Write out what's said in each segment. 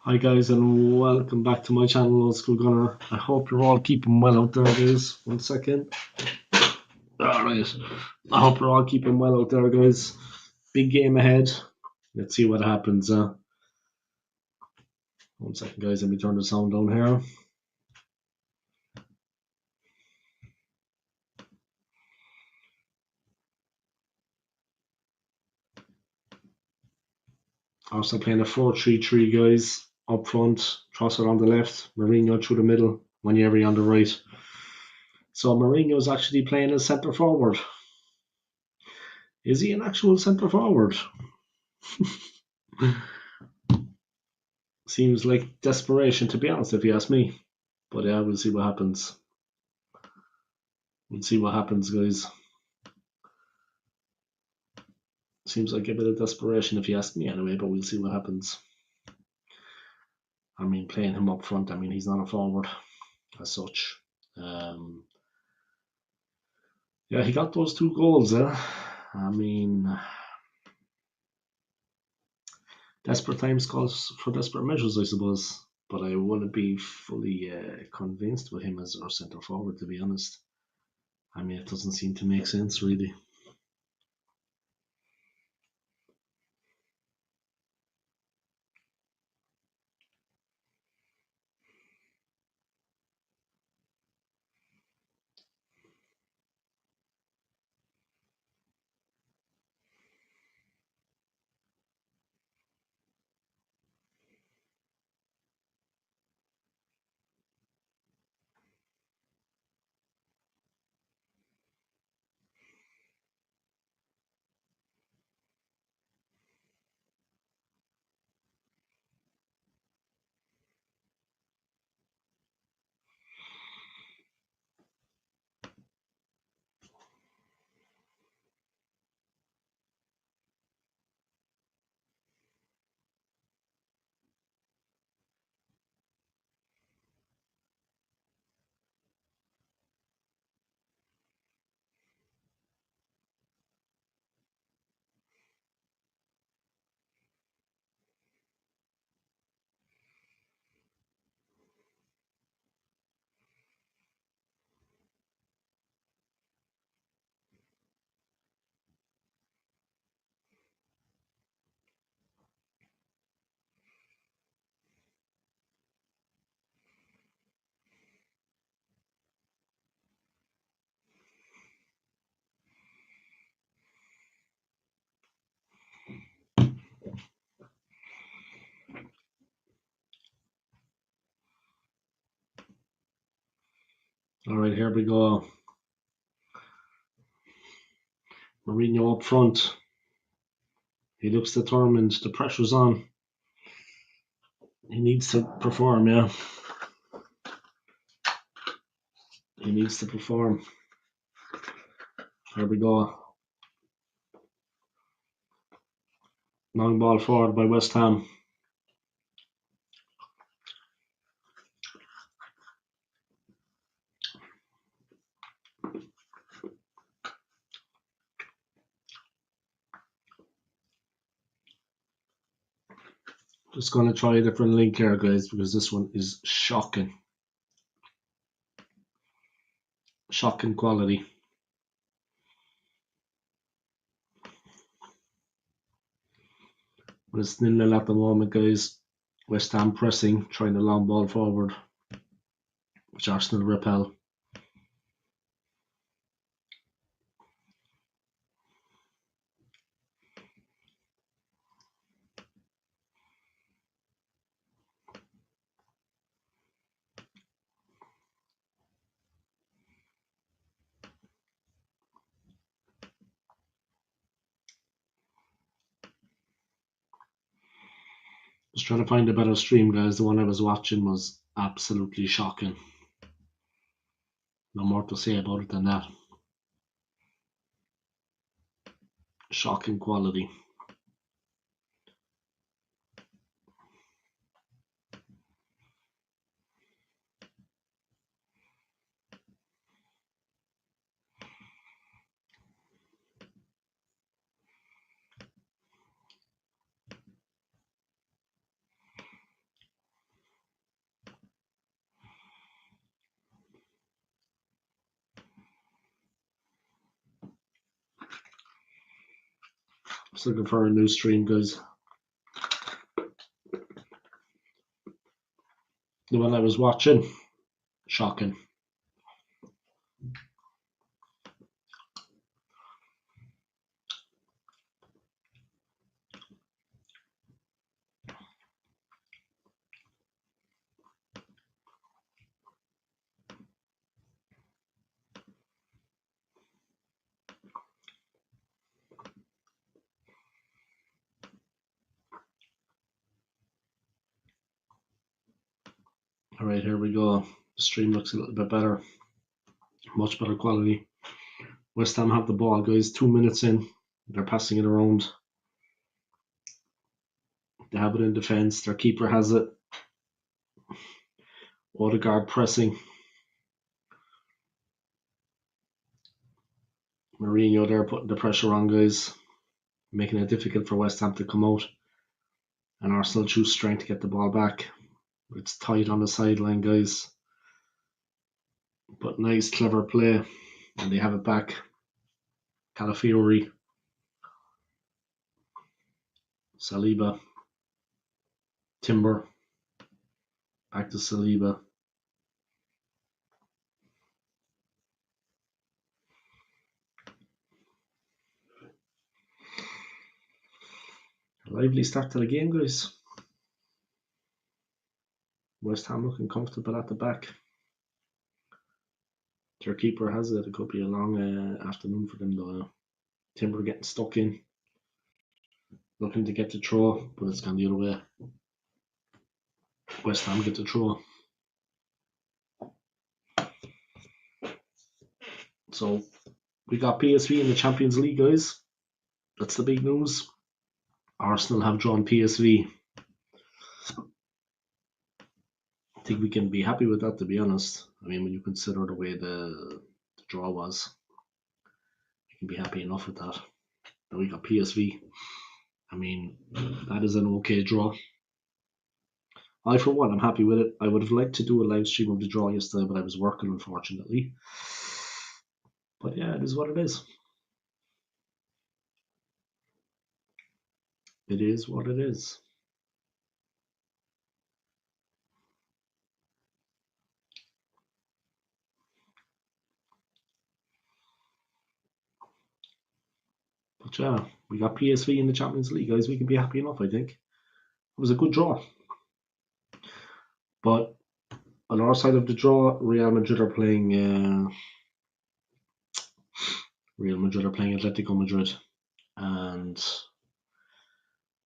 Hi guys and welcome back to my channel, Old School Gunner. I hope you're all keeping well out there, guys. One second. Alright. I hope you're all keeping well out there, guys. Big game ahead. Let's see what happens. One second, guys. Let me turn the sound down here. Also playing a 4-3-3, guys. Up front, Trossard on the left, Mourinho through the middle, Wanyeri on the right. So Mourinho's actually playing as centre forward. Is he an actual centre forward? Seems like desperation, to be honest, if you ask me. But yeah, we'll see what happens. We'll see what happens, guys. Seems like a bit of desperation, if you ask me, anyway. But we'll see what happens. I mean, playing him up front. I mean, he's not a forward as such. Yeah, he got those 2 goals. I mean, desperate times calls for desperate measures, I suppose. But I wouldn't be fully convinced with him as our centre forward, to be honest. I mean, it doesn't seem to make sense, really. All right, here we go. Mourinho up front. He looks determined. The pressure's on. He needs to perform, yeah. He needs to perform. Here we go. Long ball forward by West Ham. Just going to try a different link here, guys, because this one is shocking. Shocking quality. But it's 0-0 at the moment, guys. West Ham pressing, trying a long ball forward, which Arsenal repel. Just trying to find a better stream, guys. The one I was watching was absolutely shocking. No more to say about it than that. Shocking quality. Just looking for a new stream, guys. The one I was watching, shocking. All right, here we go. The stream looks a little bit better. Much better quality. West Ham have the ball, guys. 2 minutes in. They're passing it around. They have it in defence. Their keeper has it. Odegaard pressing. Mourinho there putting the pressure on, guys. Making it difficult for West Ham to come out. And Arsenal choose strength to get the ball back. It's tight on the sideline, guys. But nice, clever play. And they have it back. Calafiori. Saliba. Timber. Back to Saliba. Lively start to the game, guys. West Ham looking comfortable at the back. Their keeper has it. It could be a long afternoon for them, though. Timber getting stuck in. Looking to get the throw, but it's gone the other way. West Ham get the throw. So we got PSV in the Champions League, guys. That's the big news. Arsenal have drawn PSV. I think we can be happy with that, to be honest. I mean, when you consider the way the draw was, you can be happy enough with that. But we got PSV. I mean, that is an okay draw. I, for one, I'm happy with it. I would have liked to do a live stream of the draw yesterday, but I was working, unfortunately. But yeah, it is what it is. It is what it is. But yeah, we got PSV in the Champions League, guys. We can be happy enough, I think. It was a good draw. But on our side of the draw, Real Madrid are playing Atletico Madrid. And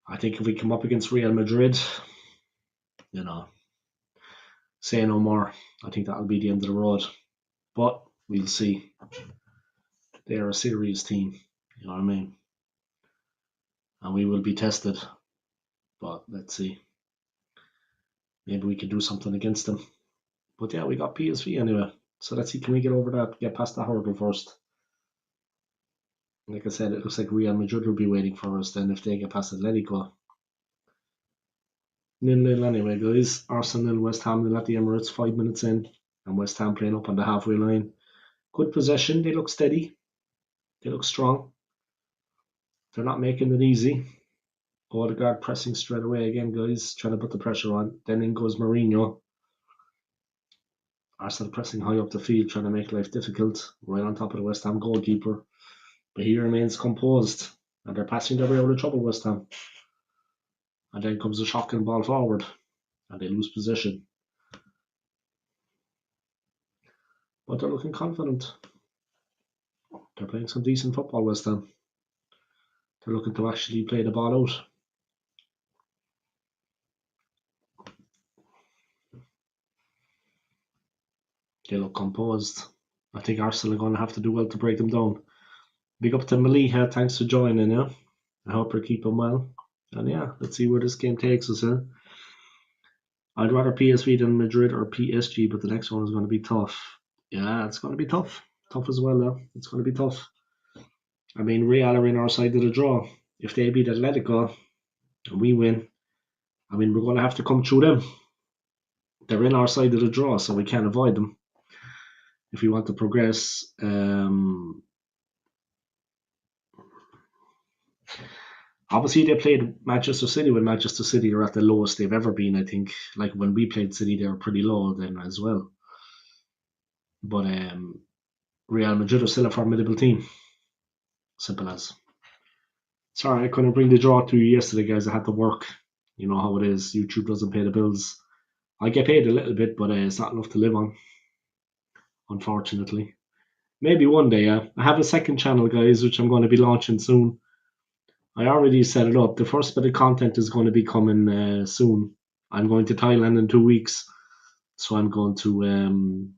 I think if we come up against Real Madrid, you know, say no more. I think that'll be the end of the road. But we'll see. They are a serious team, you know what I mean? And we will be tested. But let's see. Maybe we can do something against them. But yeah, we got PSV anyway. So let's see, can we get over that, get past the hurdle first? Like I said, it looks like Real Madrid will be waiting for us then if they get past Atletico. 0-0 anyway, guys. Arsenal, West Ham nil at the Emirates, 5 minutes in. And West Ham playing up on the halfway line. Good possession. They look steady. They look strong. They're not making it easy. Odegaard pressing straight away again, guys. Trying to put the pressure on. Then in goes Mourinho. Arsenal pressing high up the field, trying to make life difficult. Right on top of the West Ham goalkeeper. But he remains composed. And they're passing their way out of trouble, West Ham. And then comes a shocking ball forward. And they lose possession. But they're looking confident. They're playing some decent football, West Ham. They're looking to actually play the ball out. They look composed. I think Arsenal are going to have to do well to break them down. Big up to Maliha, thanks for joining. Yeah, I hope you're keeping well. And yeah, let's see where this game takes us. I'd rather PSV than Madrid or PSG, but the next one is going to be tough. Yeah, it's going to be tough. Tough as well, though. It's going to be tough. I mean, Real are in our side of the draw. If they beat Atletico and we win, I mean, we're going to have to come through them. They're in our side of the draw, so we can't avoid them if we want to progress. Obviously, they played Manchester City when Manchester City are at the lowest they've ever been. I think, like when we played City, they were pretty low then as well. But Real Madrid are still a formidable team. Simple as. Sorry, I couldn't bring the draw to you yesterday, guys. I had to work. You know how it is. YouTube doesn't pay the bills. I get paid a little bit, but it's not enough to live on, unfortunately. Maybe one day, yeah. I have a second channel, guys, which I'm going to be launching soon. I already set it up. The first bit of content is going to be coming soon. I'm going to Thailand in 2 weeks, so I'm going to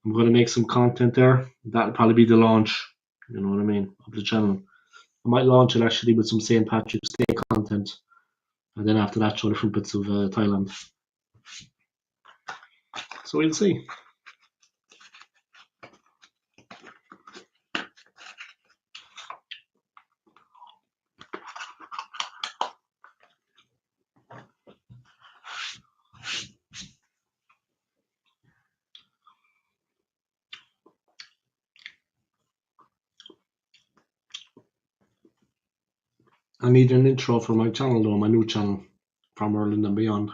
make some content there. That'll probably be the launch. You know what I mean, of the channel. I might launch it actually with some St. Patrick's Day content, and then after that, show different bits of Thailand. So we'll see. I need an intro for my channel though, my new channel, from Ireland and beyond.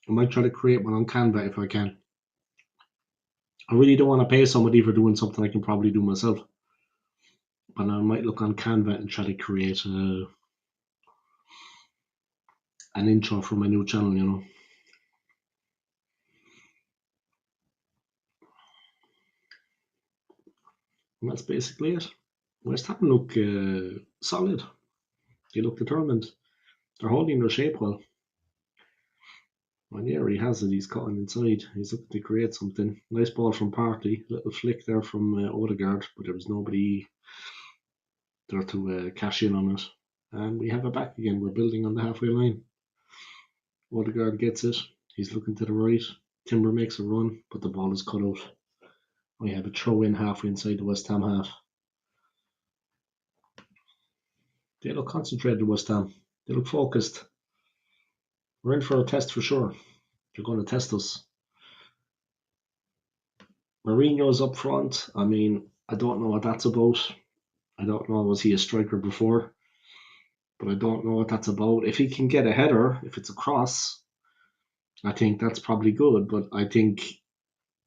I might try to create one on Canva if I can. I really don't want to pay somebody for doing something I can probably do myself. But I might look on Canva and try to create an intro for my new channel, you know. And that's basically it. West Ham look solid. They look determined. They're holding their shape well. And yeah, he has it. He's cutting inside. He's looking to create something. Nice ball from Partey. Little flick there from Odegaard, but there was nobody there to cash in on it. And we have it back again. We're building on the halfway line. Odegaard gets it. He's looking to the right. Timber makes a run, but the ball is cut out. We have a throw in halfway inside the West Ham half. They look concentrated, West Ham. They look focused. We're in for a test for sure. They're going to test us. Mourinho's up front. I mean, I don't know what that's about. I don't know, was he a striker before? But I don't know what that's about. If he can get a header, if it's a cross, I think that's probably good. But I think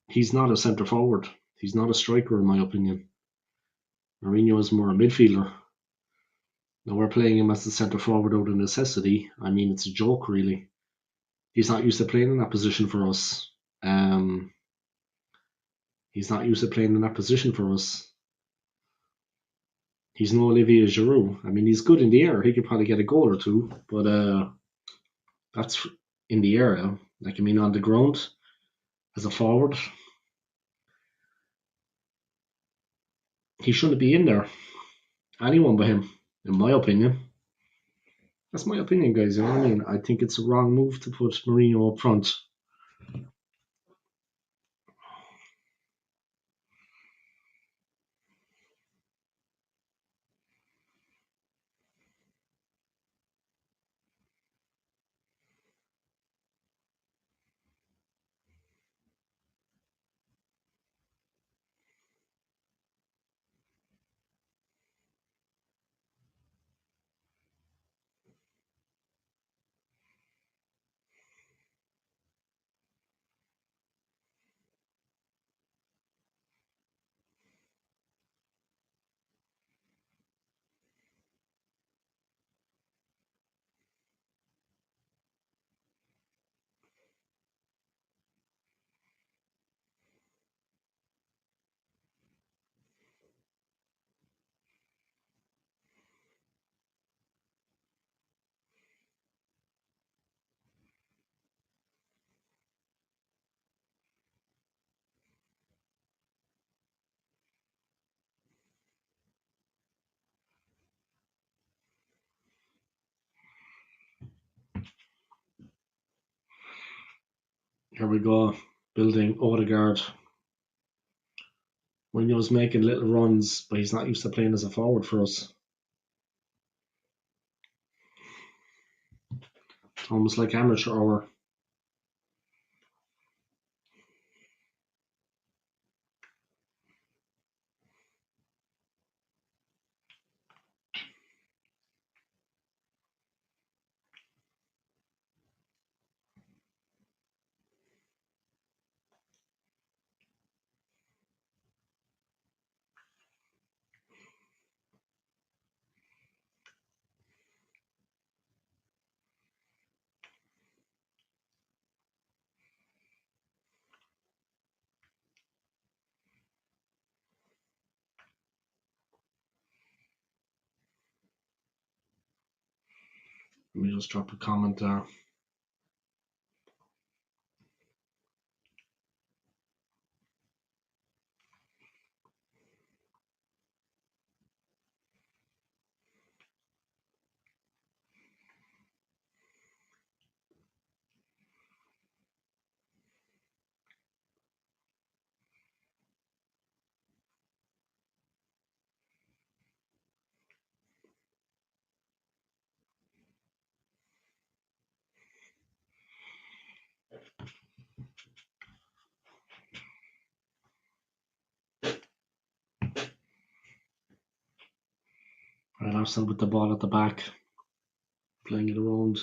he's not a centre forward. He's not a striker, in my opinion. Mourinho is more a midfielder. Now we're playing him as the centre forward out of necessity. I mean, it's a joke, really. He's not used to playing in that position for us. He's not used to playing in that position for us. He's no Olivier Giroud. I mean, he's good in the air. He could probably get a goal or two, but that's in the air. Like, I mean, on the ground as a forward, he shouldn't be in there. Anyone but him, in my opinion. That's my opinion, guys. You know what I mean? I think it's a wrong move to put Mourinho up front. Here we go, building Odegaard. Mourinho's making little runs, but he's not used to playing as a forward for us. It's almost like amateur hour. Let me just drop a comment there. Right, Arsenal with the ball at the back, playing it around.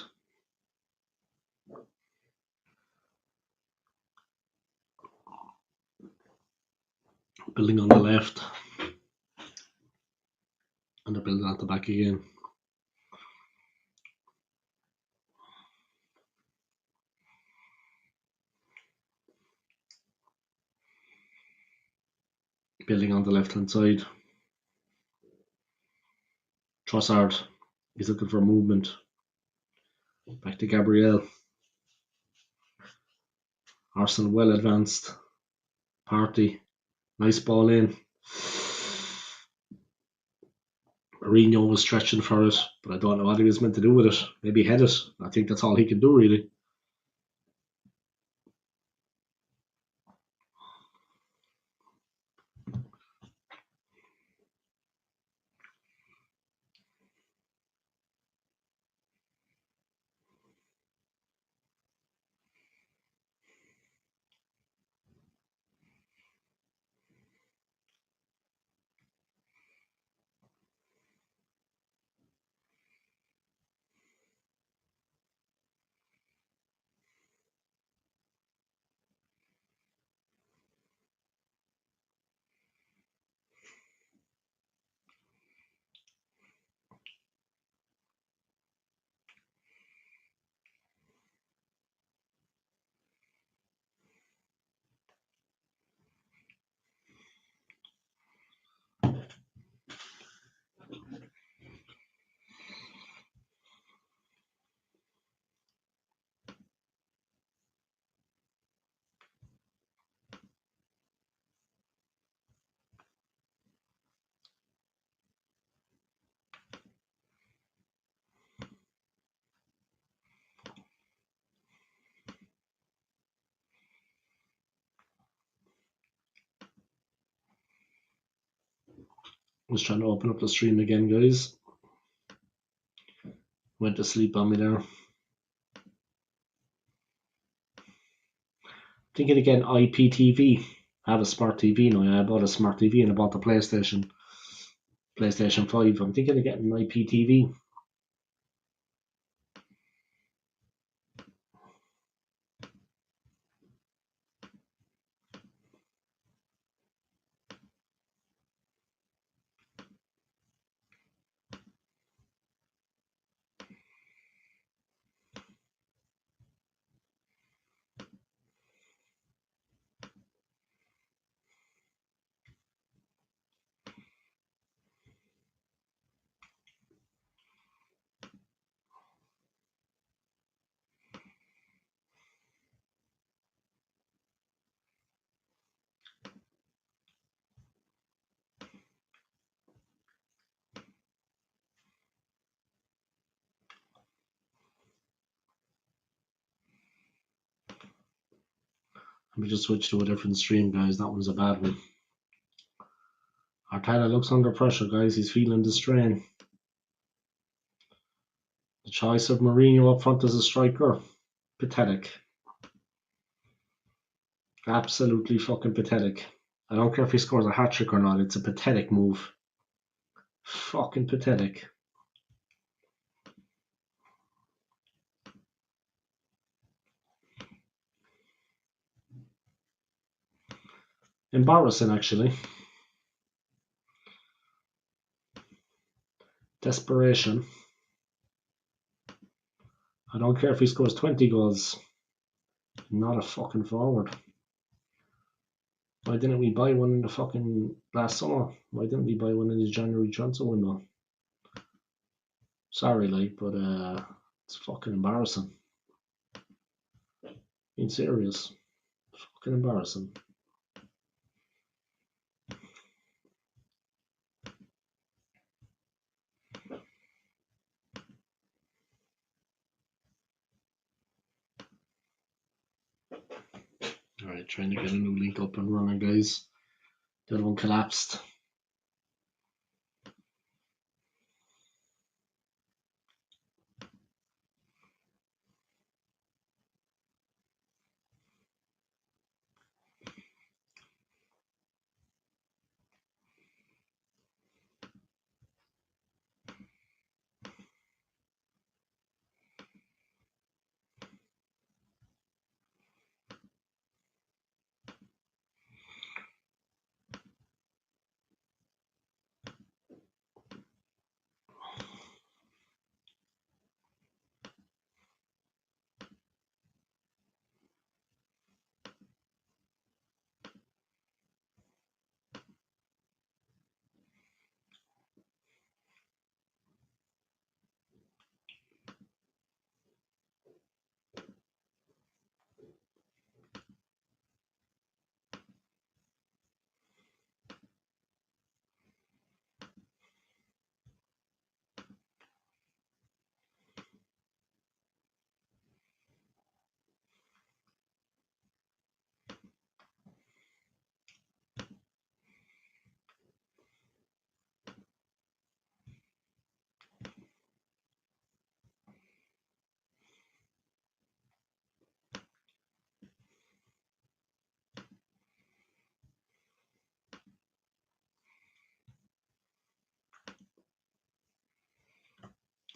Building on the left. And they're building at the back again. Building on the left hand side. Trossard, he's looking for movement. Back to Gabriel. Arsenal well advanced. Partey, nice ball in. Mourinho was stretching for it, but I don't know what he was meant to do with it. Maybe head it. I think that's all he can do, really. I was trying to open up the stream again, guys. Went to sleep on me there. Thinking again, IPTV. I have a smart TV now. I bought a smart TV and I bought the PlayStation 5. I'm thinking of getting an IPTV. Let me just switch to a different stream, guys. That one's a bad one. Arteta looks under pressure, guys. He's feeling the strain. The choice of Mourinho up front as a striker, pathetic. Absolutely fucking pathetic. I don't care if he scores a hat-trick or not. It's a pathetic move. Fucking pathetic. Embarrassing, actually. Desperation. I don't care if he scores 20 goals. Not a fucking forward. Why didn't we buy one in the fucking last summer? Why didn't we buy one in the January transfer window? Sorry, like, but It's fucking embarrassing. Being serious. Fucking embarrassing. Alright, trying to get a new link up and running, guys. The other one collapsed.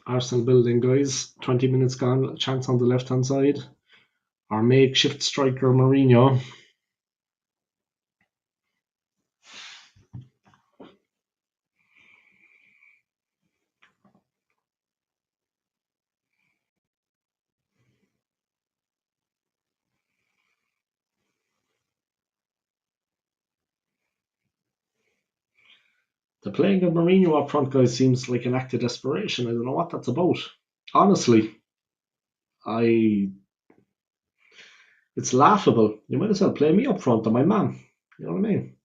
Arsenal building, guys. 20 minutes gone. Chance on the left hand side. Our makeshift striker, Mourinho. The playing of Mourinho up front, guys, seems like an act of desperation. I don't know what that's about. Honestly, I it's laughable. You might as well play me up front than my man. You know what I mean?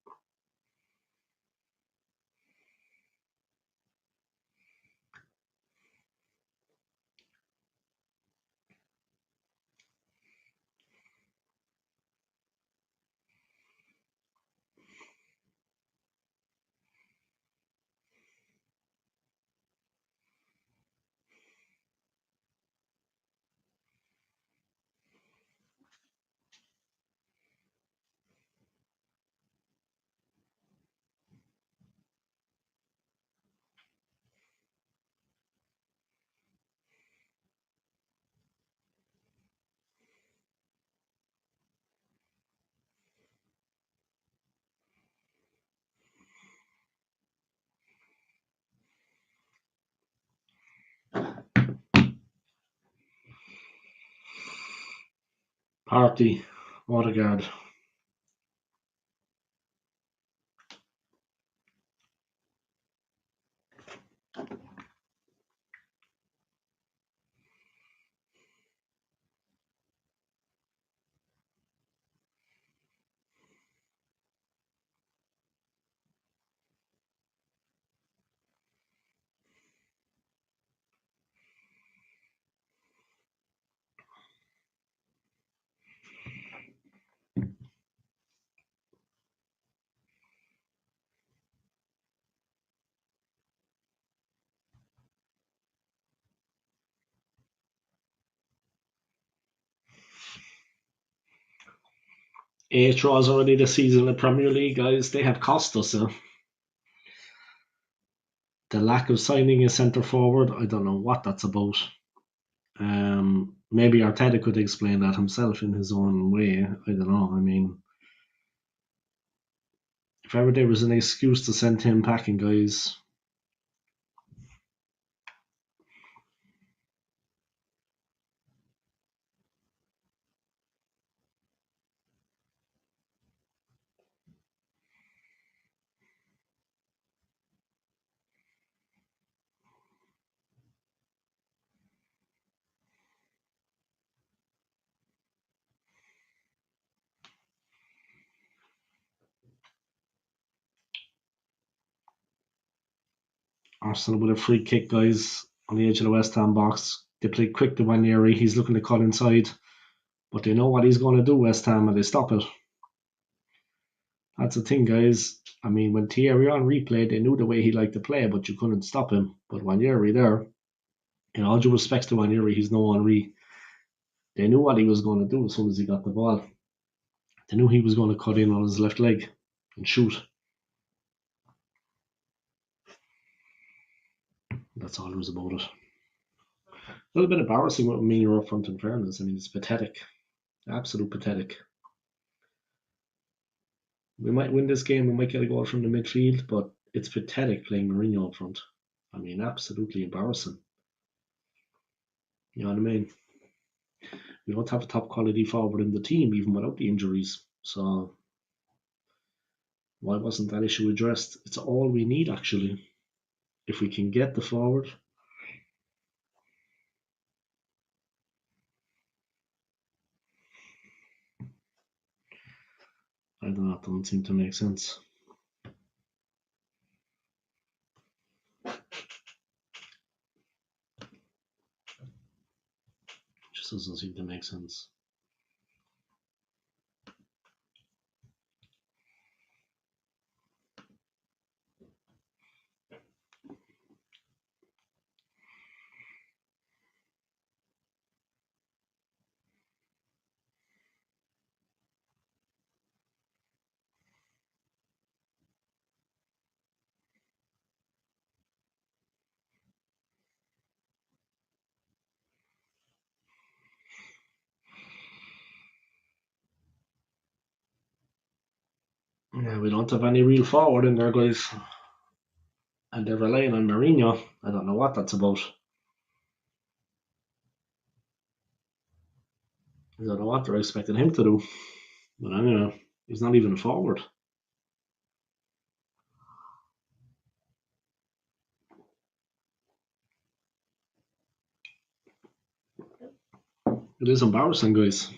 Party, Odegaard. Eight draws already this season in the Premier League, guys. They have cost us. The lack of signing a centre forward, I don't know what that's about. Maybe Arteta could explain that himself in his own way. I don't know. I mean, if ever there was an excuse to send him packing, guys. Arsenal with a free kick, guys, on the edge of the West Ham box. They play quick to Wanyeri. He's looking to cut inside, but they know what he's going to do, West Ham, and they stop it. That's the thing, guys. I mean, when Thierry Henry played, they knew the way he liked to play, but you couldn't stop him. But Wanyeri there, in all due respects to Wanyeri, he's no Henry. They knew what he was going to do as soon as he got the ball. They knew he was going to cut in on his left leg and shoot. That's all there was about it. A little bit embarrassing with Mino up front, in fairness. I mean, it's pathetic. Absolute pathetic. We might win this game, we might get a goal from the midfield, but it's pathetic playing Mourinho up front. I mean, absolutely embarrassing. You know what I mean? We don't have a top quality forward in the team, even without the injuries. So, why wasn't that issue addressed? It's all we need, actually. If we can get the forward. I don't know, it doesn't seem to make sense. Just doesn't seem to make sense. Yeah, we don't have any real forward in there, guys. And they're relying on Mourinho. I don't know what that's about. I don't know what they're expecting him to do. But anyway, he's not even a forward. It is embarrassing, guys.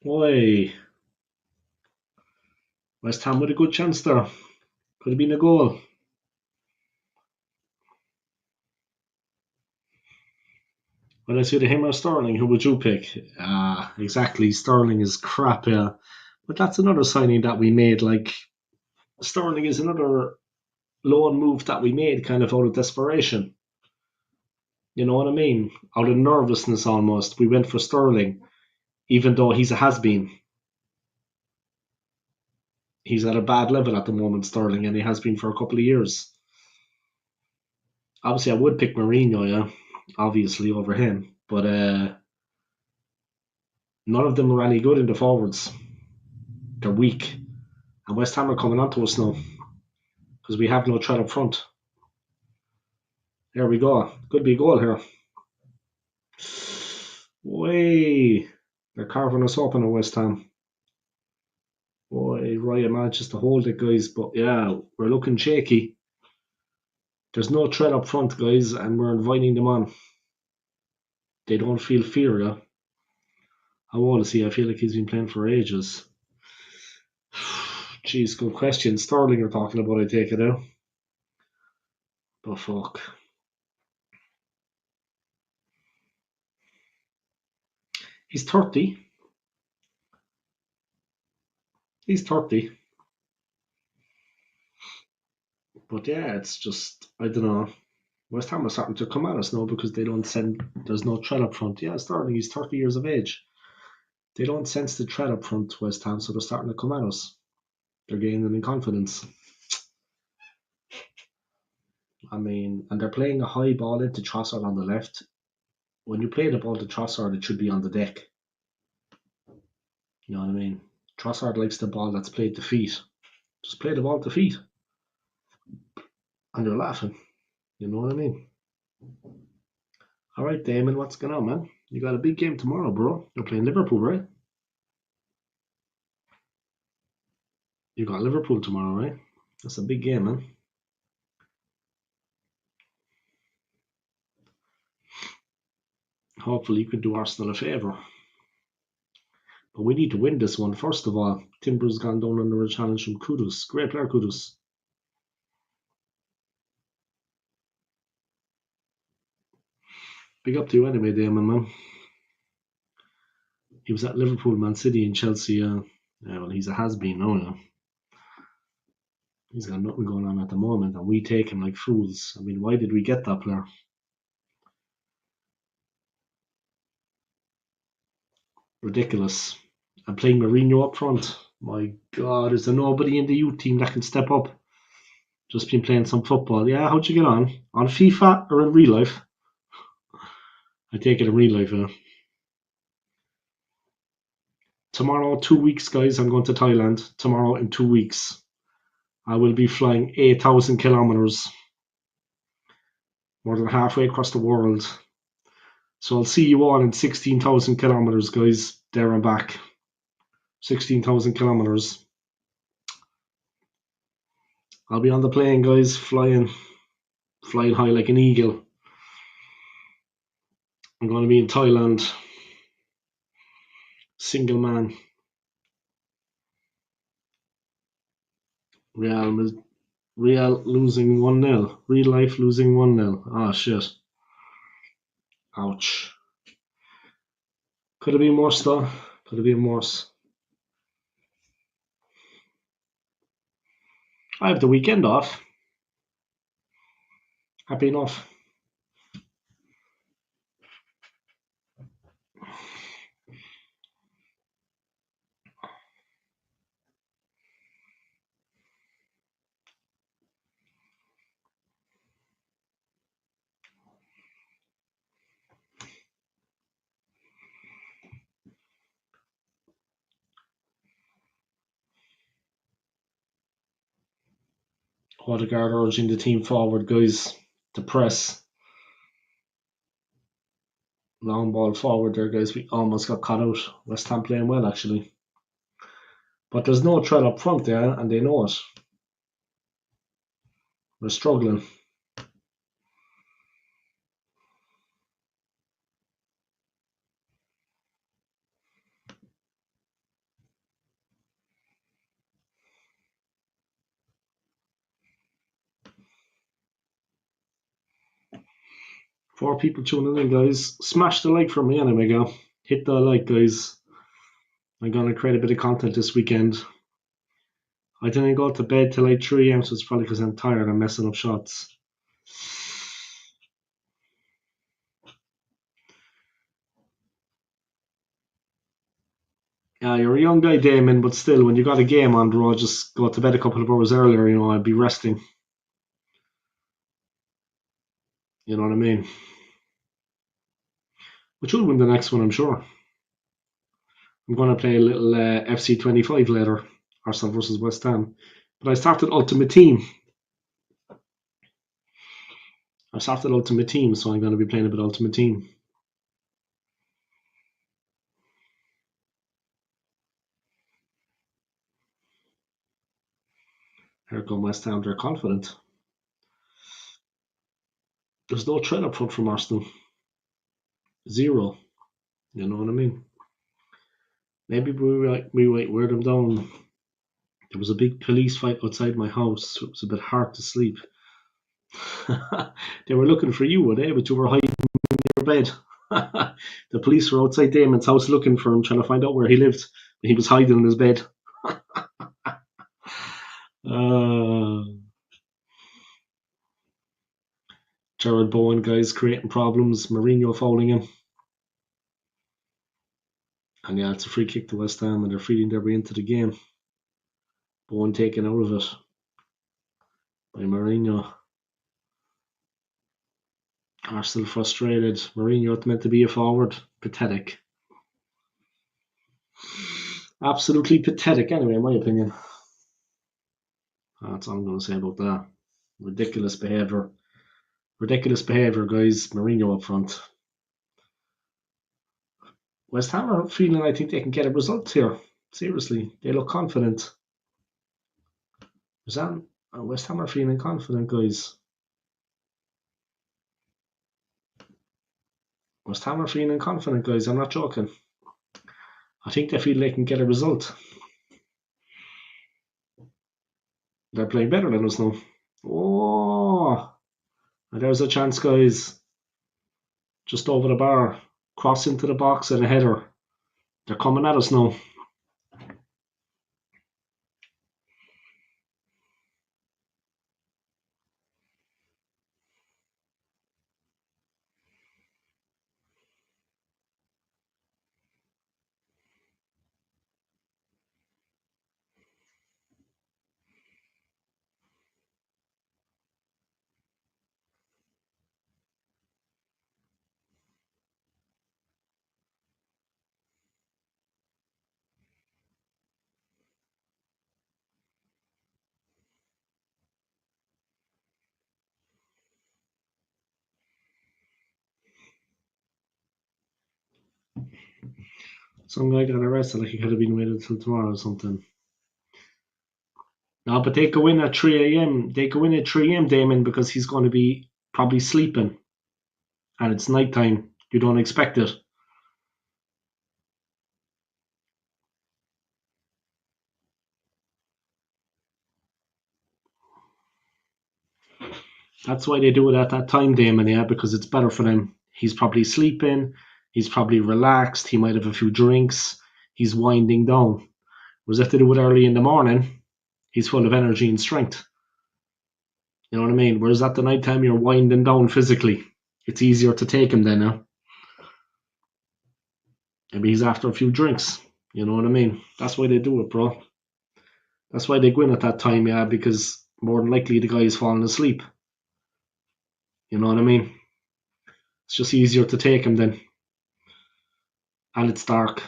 Oi. West Ham with a good chance there. Could have been a goal. When I say to him or Sterling, who would you pick? Exactly. Sterling is crap, yeah. But that's another signing that we made. Like, Sterling is another loan move that we made kind of out of desperation. You know what I mean? Out of nervousness almost. We went for Sterling, even though he's a has been. He's at a bad level at the moment, Sterling, and he has been for a couple of years. Obviously, I would pick Mourinho, yeah, obviously over him, but none of them are any good in the forwards. They're weak, and West Ham are coming on to us now because we have no threat up front. There we go. Could be a goal here. Way, they're carving us open at West Ham. Boy, Ryan manages to hold it, guys, but yeah, we're looking shaky. There's no threat up front, guys, and we're inviting them on. They don't feel fear, yeah. How old is he? I feel like he's been playing for ages. Jeez, good question. Sterling you're talking about, I take it out. But fuck. He's 30. He's 30. But yeah, it's just, I don't know. West Ham are starting to come at us now because they don't send, there's no threat up front. Yeah, Sterling, he's 30 years of age. They don't sense the threat up front, West Ham, so they're starting to come at us. They're gaining in confidence. I mean, and they're playing a high ball into Trossard on the left. When you play the ball to Trossard, it should be on the deck. You know what I mean? Trossard likes the ball that's played to feet. Just play the ball to feet. And you're laughing. You know what I mean? All right, Damon, what's going on, man? You got a big game tomorrow, bro. You're playing Liverpool, right? You got Liverpool tomorrow, right? That's a big game, man. Hopefully you could do Arsenal a favour. But we need to win this one, first of all. Timber's gone down under a challenge from Kudus. Great player, Kudus. Big up to you anyway, Damon, man. He was at Liverpool, Man City, and Chelsea. Well, he's a has-been now. Yeah. He's got nothing going on at the moment, and we take him like fools. I mean, why did we get that player? Ridiculous. And playing Mourinho up front. My God, is there nobody in the youth team that can step up? Just been playing some football. Yeah, how'd you get on? On FIFA or in real life? I take it in real life, yeah. Tomorrow, 2 weeks, guys, I'm going to Thailand. Tomorrow, in 2 weeks, I will be flying 8,000 kilometers. More than halfway across the world. So I'll see you all in 16,000 kilometers, guys, there and back. 16,000 kilometers. I'll be on the plane, guys, flying high like an eagle. I'm going to be in Thailand. Single man. Real losing 1-0. Real life losing 1-0. Ah, shit. Ouch. Could have been worse, though. Could have been worse. I have the weekend off. Happy enough. Odegaard urging the team forward, guys, to press. Long ball forward there, guys. We almost got caught out. West Ham playing well, actually. But there's no threat up front there, and they know it. We're struggling. Four people tuning in, guys. Smash the like for me anyway, go. Hit the like, guys. I'm going to create a bit of content this weekend. I didn't go to bed till like 3 a.m, so it's probably because I'm tired and messing up shots. Yeah, you're a young guy, Damon, but still, when you got a game on, bro, just go to bed a couple of hours earlier, I'd be resting. You know what I mean? But you'll win the next one, I'm sure. I'm going to play a little FC25 later, Arsenal versus West Ham. But I started Ultimate Team. So I'm going to be playing a bit Ultimate Team. Here come West Ham, they're confident. There's no threat up front from Arsenal. Zero. You know what I mean? Maybe we might wear them down. There was a big police fight outside my house. It was a bit hard to sleep. They were looking for you, were they? But you were hiding in your bed. The police were outside Damon's house looking for him, trying to find out where he lived. He was hiding in his bed. Jared Bowen, guys, creating problems. Mourinho fouling him. And yeah, it's a free kick to West Ham, and they're feeding their way into the game. Bowen taken out of it by Mourinho. Arsenal frustrated. Mourinho meant to be a forward. Pathetic. Absolutely pathetic, anyway, in my opinion. That's all I'm going to say about that. Ridiculous behaviour. Ridiculous behaviour, guys. Mourinho up front. West Ham are feeling I think they can get a result here. Seriously, they look confident. West Ham are feeling confident, guys. West Ham are feeling confident, guys. I'm not joking. I think they feel they can get a result. They're playing better than us now. Oh, there's a chance, guys. Just over the bar. Cross into the box and a header. They're coming at us now. Some guy got arrested like he could have been waited till tomorrow or something. No, but they go in at 3 a.m. They go in at 3 a.m., Damon, because he's going to be probably sleeping. And it's nighttime. You don't expect it. That's why they do it at that time, Damon, yeah, because it's better for them. He's probably sleeping. He's probably relaxed. He might have a few drinks. He's winding down. Whereas if they do it early in the morning, he's full of energy and strength. You know what I mean? Whereas at the night time, you're winding down physically. It's easier to take him then, yeah? Maybe he's after a few drinks. You know what I mean? That's why they do it, bro. That's why they go in at that time, yeah, because more than likely the guy's falling asleep. You know what I mean? It's just easier to take him then. And it's dark.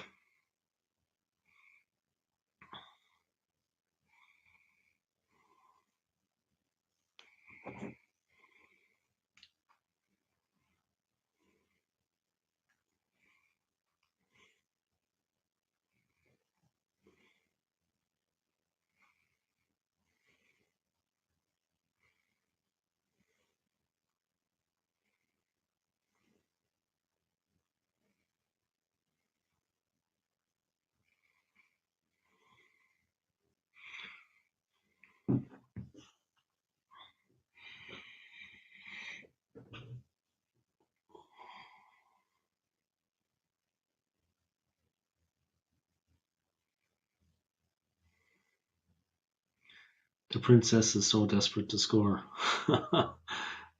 The princess is so desperate to score.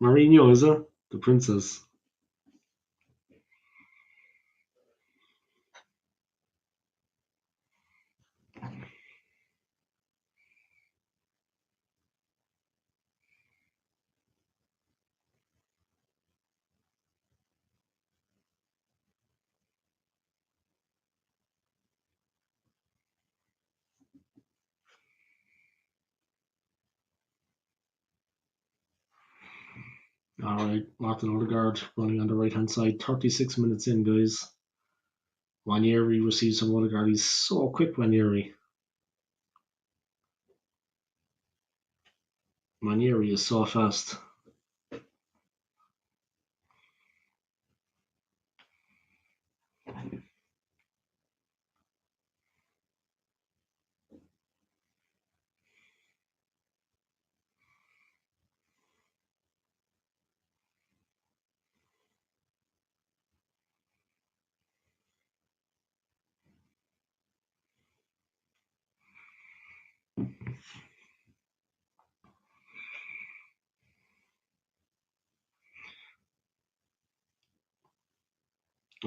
Mourinho, is it? The princess. Alright, Martin Odegaard running on the right hand side. 36 minutes in, guys. Wanyeri receives from Odegaard. He's so quick, Wanyeri. Wanyeri is so fast.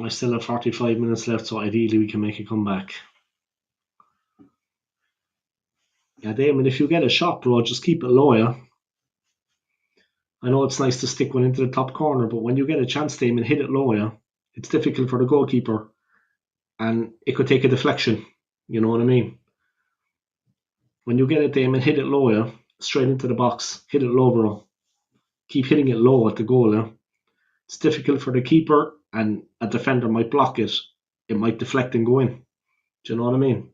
I still have 45 minutes left, so ideally we can make a comeback. Yeah, Damon, if you get a shot, bro, just keep it low, yeah? I know it's nice to stick one into the top corner, but when you get a chance, Damon, hit it low, yeah? It's difficult for the goalkeeper, and it could take a deflection. You know what I mean? When you get it, Damon, hit it low, yeah? Straight into the box. Hit it low, bro. Keep hitting it low at the goal, yeah? It's difficult for the keeper, and a defender might block it. It might deflect and go in. Do you know what I mean?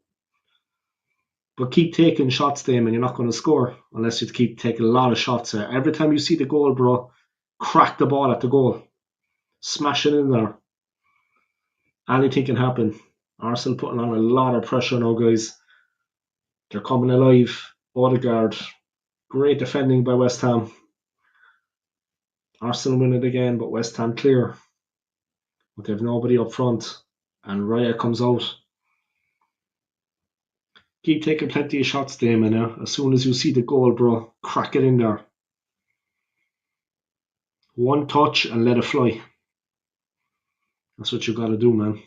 But keep taking shots, Damon. You're not going to score unless you keep taking a lot of shots. Every time you see the goal, bro, crack the ball at the goal. Smash it in there. Anything can happen. Arsenal putting on a lot of pressure now, guys. They're coming alive. Odegaard. Great defending by West Ham. Arsenal win it again, but West Ham clear. But they have nobody up front. And Raya comes out. Keep taking plenty of shots, Damon. As soon as you see the goal, bro, crack it in there. One touch and let it fly. That's what you got to do, man.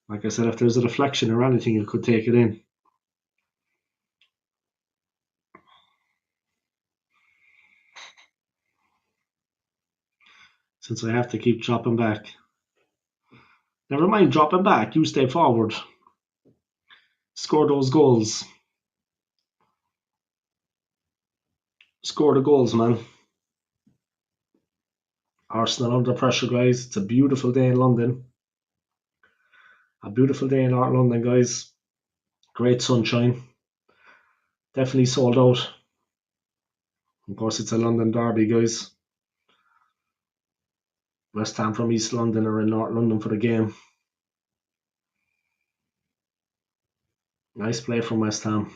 Like I said, if there's a deflection or anything, you could take it in. Since I have to keep dropping back. Never mind dropping back, you stay forward. Score those goals. Score the goals, man. Arsenal under pressure, guys. It's a beautiful day in London. A beautiful day in London, guys. Great sunshine. Definitely sold out. Of course, it's a London derby, guys. West Ham from East London are in North London for the game. Nice play from West Ham.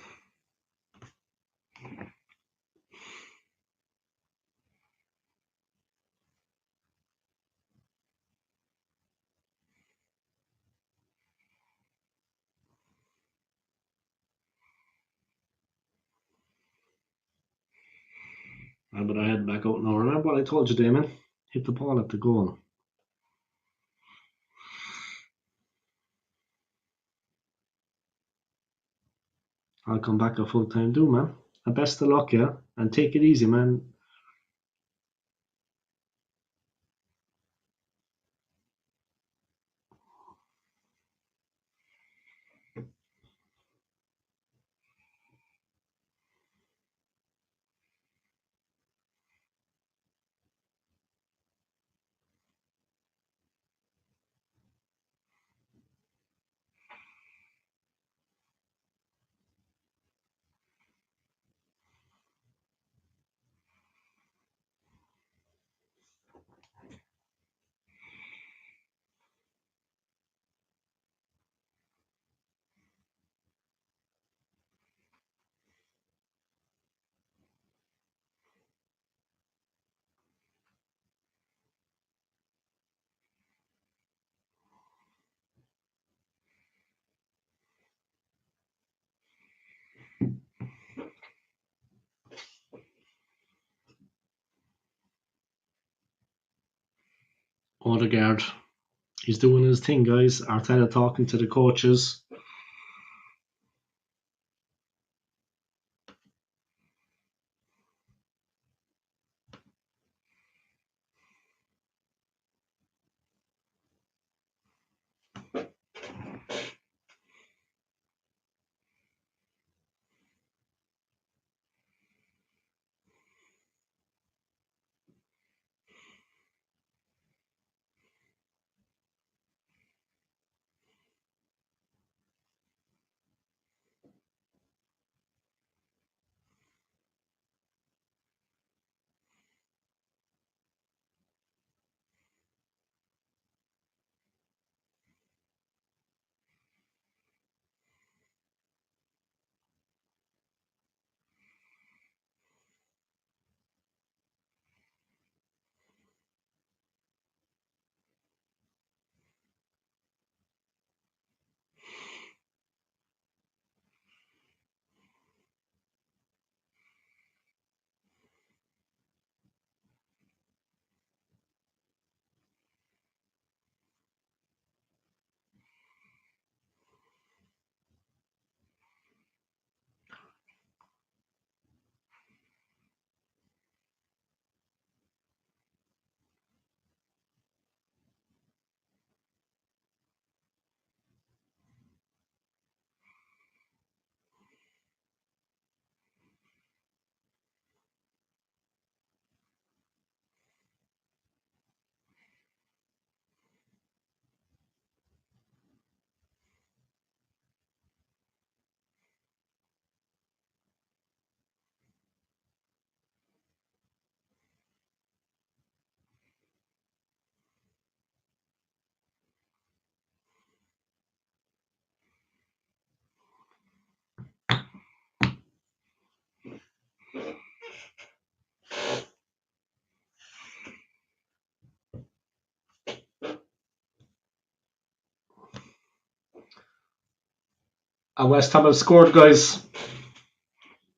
But I head back out now. Remember what I told you, Damon? Hit the ball at the goal. I'll come back a full time do, man. And best of luck, yeah? And take it easy, man. Odegaard. He's doing his thing, guys. Arteta talking to the coaches. And West Ham have scored, guys.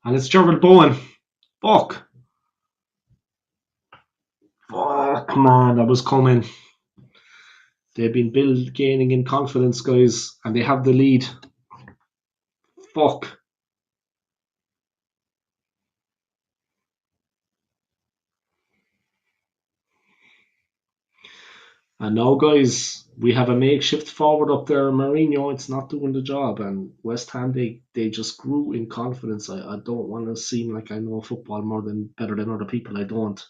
And it's Gerald Bowen. Fuck. Fuck, man, that was coming. They've been gaining in confidence, guys, and they have the lead. Fuck. And now, guys, we have a makeshift forward up there. Mourinho, it's not doing the job. And West Ham, they just grew in confidence. I don't want to seem like I know football better than other people. I don't.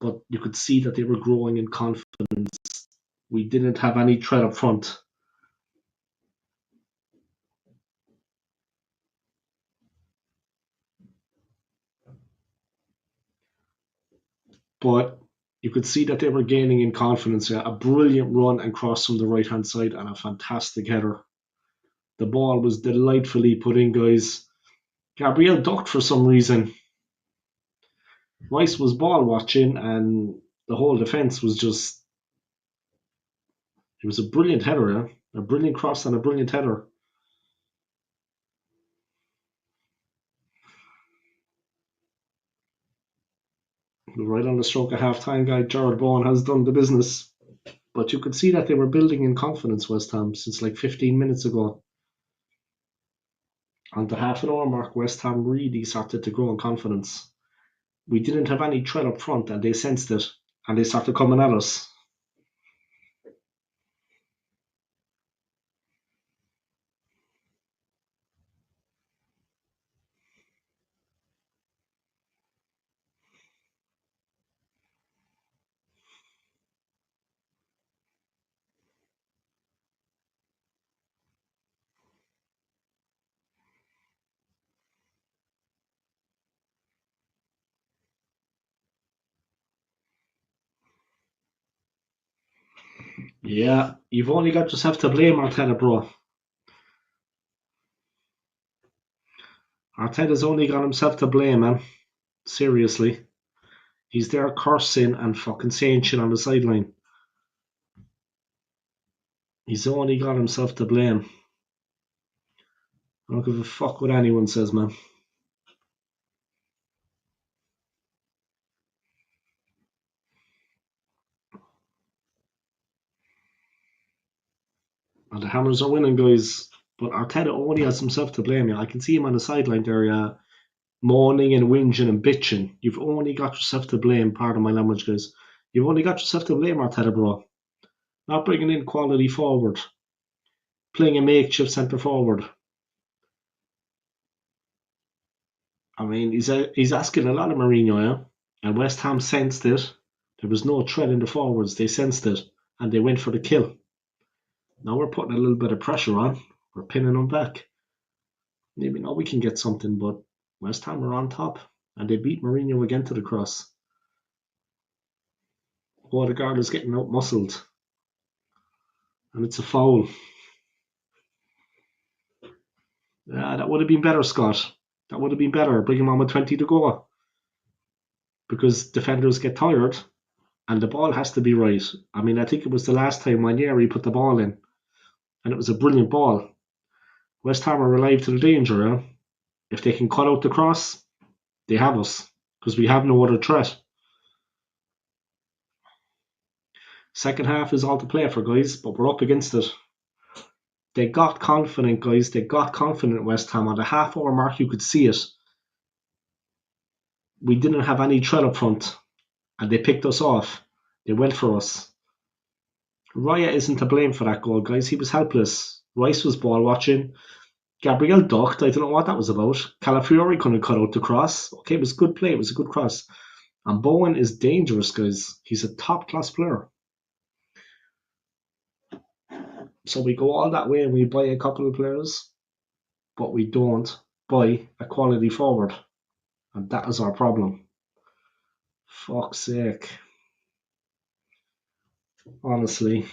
But you could see that they were growing in confidence. We didn't have any threat up front. But you could see that they were gaining in confidence. Yeah, a brilliant run and cross from the right hand side and a fantastic header. The ball was delightfully put in, guys. Gabriel ducked for some reason. Rice was ball watching, and the whole defence was just. It was a brilliant header, yeah? A brilliant cross and a brilliant header. Right on the stroke of half time, guy Jared Bowen has done the business. But you could see that they were building in confidence, West Ham, since like 15 minutes ago. On the half an hour mark, West Ham really started to grow in confidence. We didn't have any threat up front, and they sensed it, and they started coming at us. Yeah, you've only got yourself to blame, Arteta, bro. Arteta's only got himself to blame, man. Seriously. He's there cursing and fucking saying shit on the sideline. He's only got himself to blame. I don't give a fuck what anyone says, man. And the Hammers are winning, guys. But Arteta only has himself to blame. Yeah, I can see him on the sideline there, yeah, moaning and whinging and bitching. You've only got yourself to blame. Pardon my language, guys. You've only got yourself to blame, Arteta, bro. Not bringing in quality forward, playing a makeshift centre forward. I mean, he's asking a lot of Mourinho, yeah. And West Ham sensed it. There was no threat in the forwards. They sensed it, and they went for the kill. Now we're putting a little bit of pressure on. We're pinning them back. Maybe now we can get something, but West Ham are on top, and they beat Mourinho again to the cross. Odegaard is getting out muscled, and it's a foul. Yeah, that would have been better, Scott. That would have been better. Bring him on with 20 to go, because defenders get tired, and the ball has to be right. I mean, I think it was the last time Wanyeri put the ball in, and it was a brilliant ball. West Ham are alive to the danger. Yeah? If they can cut out the cross, they have us, because we have no other threat. Second half is all to play for, guys, but we're up against it. They got confident, guys. They got confident, West Ham. On the half hour mark, you could see it. We didn't have any threat up front, and they picked us off. They went for us. Raya isn't to blame for that goal, guys. He was helpless. Rice was ball watching. Gabriel ducked. I don't know what that was about. Calafiori couldn't cut out the cross. Okay, it was good play. It was a good cross. And Bowen is dangerous, guys. He's a top class player. So we go all that way and we buy a couple of players, but we don't buy a quality forward. And that is our problem. Fuck's sake. Honestly.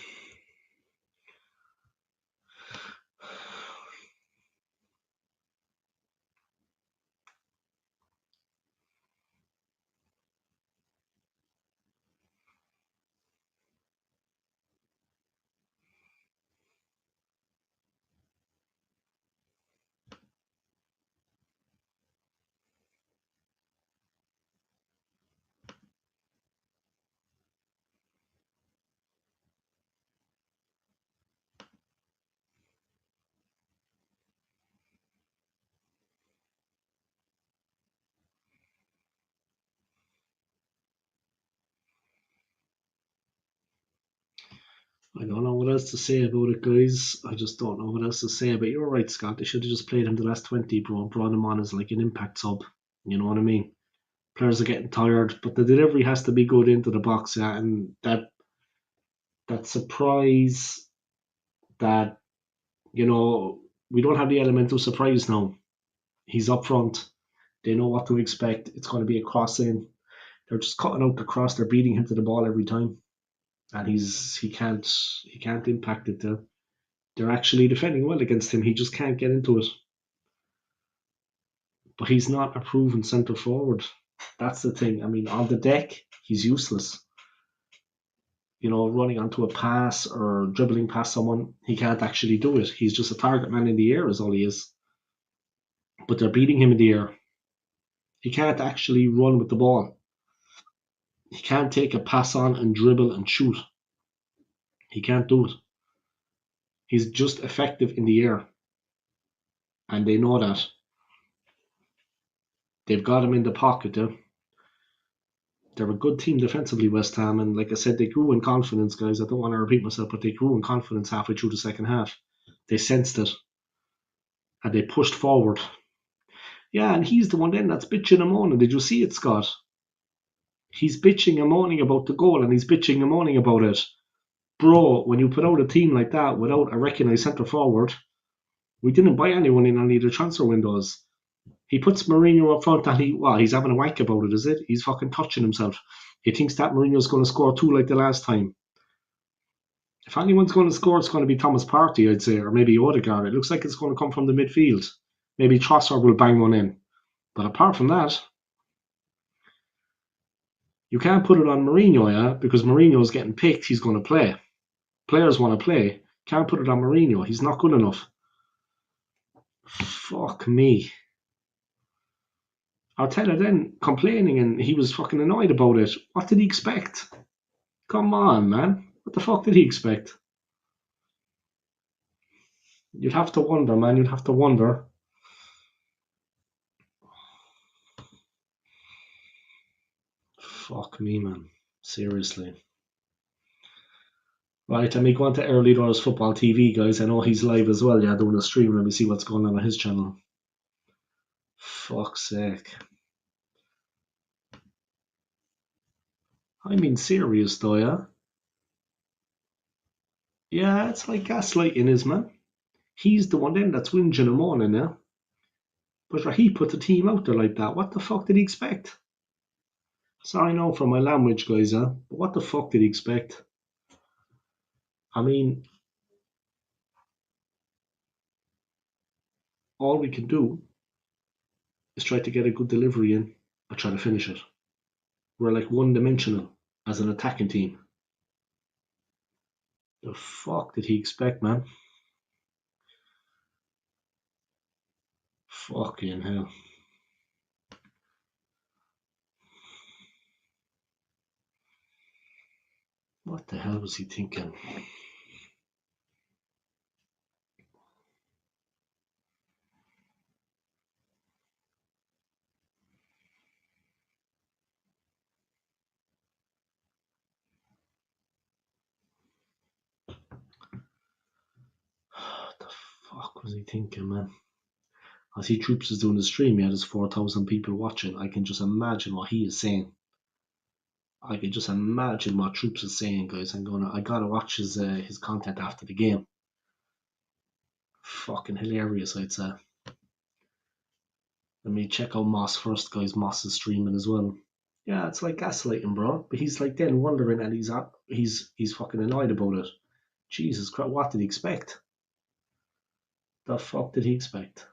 I don't know what else to say about it, guys. I just don't know what else to say. But you're right, Scott. They should have just played him the last 20, bro. Brought him on as like an impact sub. You know what I mean? Players are getting tired, but the delivery has to be good into the box, yeah. And that surprise that we don't have the element of surprise now. He's up front. They know what to expect. It's going to be a cross in. They're just cutting out the cross. They're beating him to the ball every time, and he can't impact it. They're actually defending well against him. He just can't get into it. But he's not a proven centre forward. That's the thing. I mean, on the deck, he's useless. Running onto a pass or dribbling past someone, he can't actually do it. He's just a target man in the air, is all he is. But they're beating him in the air. He can't actually run with the ball. He can't take a pass on and dribble and shoot. He can't do it. He's just effective in the air. And they know that. They've got him in the pocket there. They're a good team defensively, West Ham, and like I said, they grew in confidence, guys. I don't want to repeat myself, but they grew in confidence halfway through the second half. They sensed it, and they pushed forward. Yeah, and he's the one then that's bitching and moaning. Did you see it, Scott? He's bitching and moaning about the goal, and he's bitching and moaning about it. Bro, when you put out a team like that without a recognised centre forward, we didn't buy anyone in any of the transfer windows. He puts Mourinho up front and he's having a wank about it, is it? He's fucking touching himself. He thinks that Mourinho's going to score two like the last time. If anyone's going to score, it's going to be Thomas Partey, I'd say, or maybe Odegaard. It looks like it's going to come from the midfield. Maybe Trossard will bang one in. But apart from that, you can't put it on Mourinho, yeah? Because Mourinho's getting picked, he's going to play. Players want to play. Can't put it on Mourinho. He's not good enough. Fuck me. Arteta then complaining and he was fucking annoyed about it. What did he expect? Come on, man. What the fuck did he expect? You'd have to wonder, man. You'd have to wonder. Fuck me, man. Seriously. Right, and we go on to Early Doors Football TV, guys. I know he's live as well, yeah, doing a stream. Let me see what's going on his channel. Fuck's sake. I mean, serious though, yeah? Yeah, it's like gaslighting, is man. He's the one then that's whinging and moaning, yeah? But he put the team out there like that. What the fuck did he expect? Sorry now for my language, guys, but what the fuck did he expect? I mean, all we can do is try to get a good delivery in and try to finish it. We're like one-dimensional as an attacking team. The fuck did he expect, man? Fucking hell. What the hell was he thinking? What the fuck was he thinking, man? I see Troops is doing the stream, yeah, there's 4,000 people watching. I can just imagine what he is saying. I can just imagine what Troops is saying, guys. I gotta watch his content after the game. Fucking hilarious, I'd say. Let me check out Moss first, guys. Moss is streaming as well. Yeah, it's like gaslighting, bro. But he's like then wondering, and he's fucking annoyed about it. Jesus Christ, what did he expect? The fuck did he expect?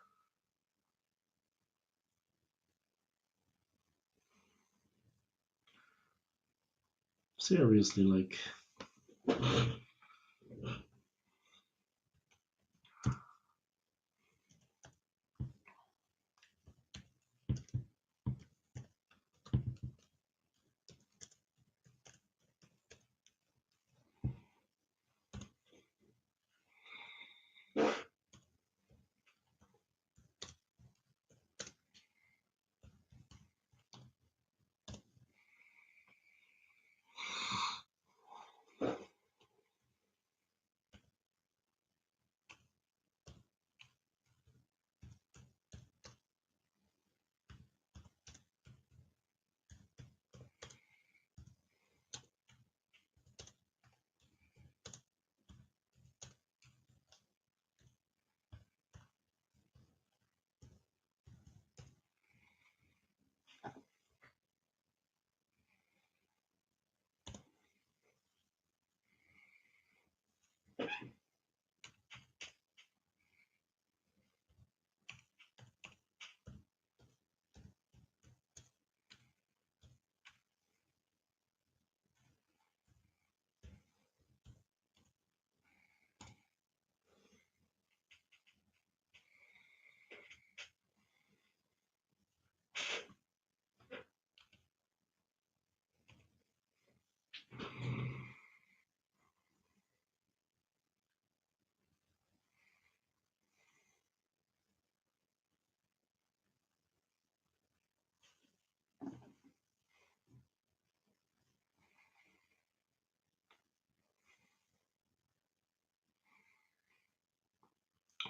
Seriously, like.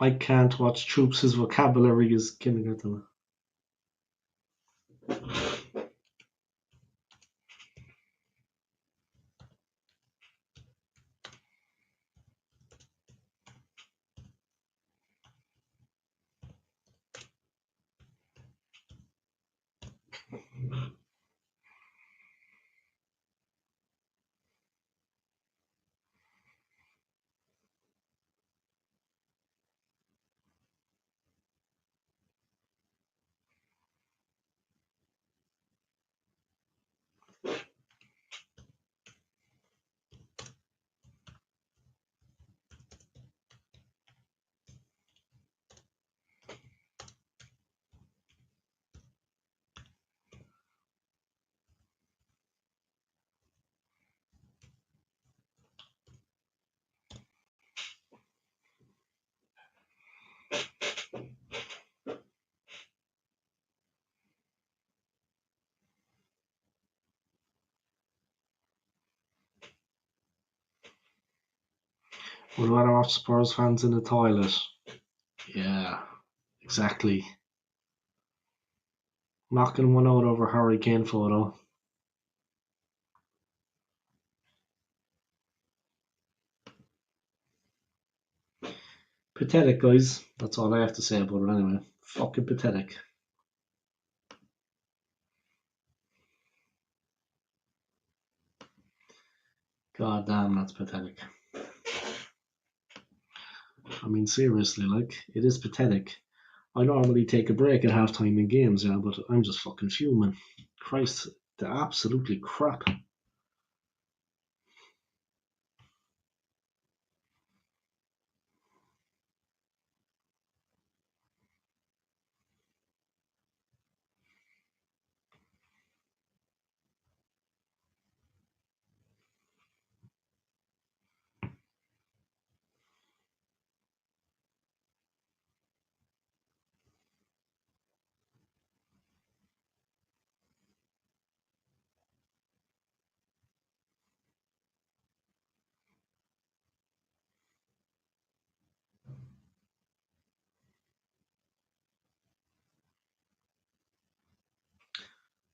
I can't watch Troops. His vocabulary is kindergarten. Would rather watch Spurs fans in the toilet. Yeah, exactly. Knocking one out over Harry Kane photo. Pathetic, guys. That's all I have to say about it anyway. Fucking pathetic. God damn, that's pathetic. I mean, seriously, like, it is pathetic. I normally take a break at halftime in games, yeah, but I'm just fucking fuming. Christ, they're absolutely crap.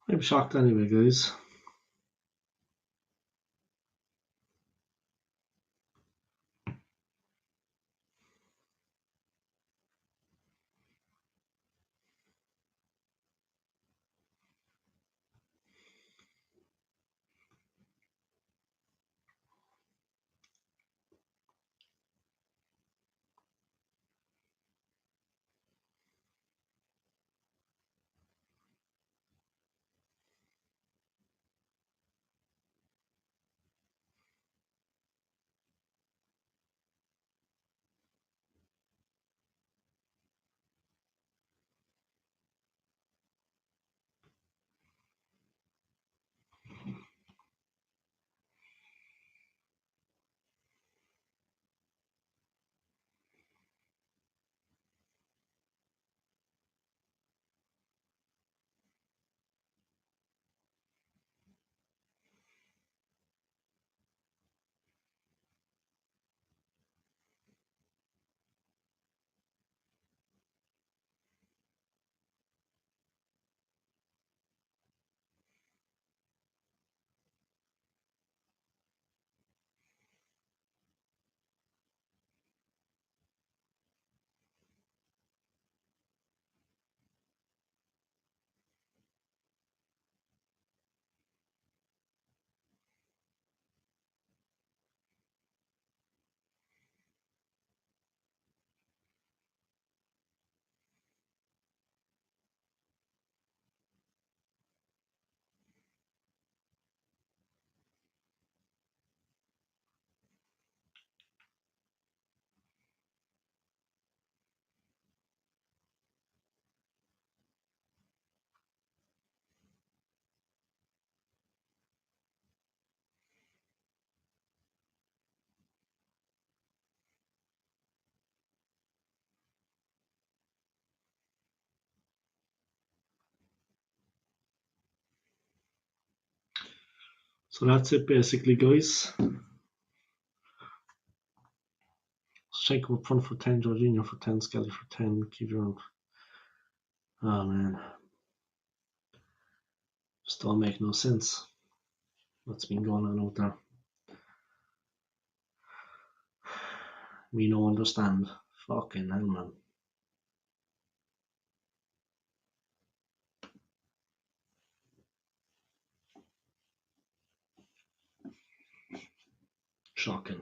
I'm shocked anyway, guys. So that's it basically, guys. Shaker up front for 10, Jorginho for 10, Skelly for 10, Kieran. Oh man. Just don't make no sense. What's been going on out there? We no understand. Fucking hell, man. Shocking.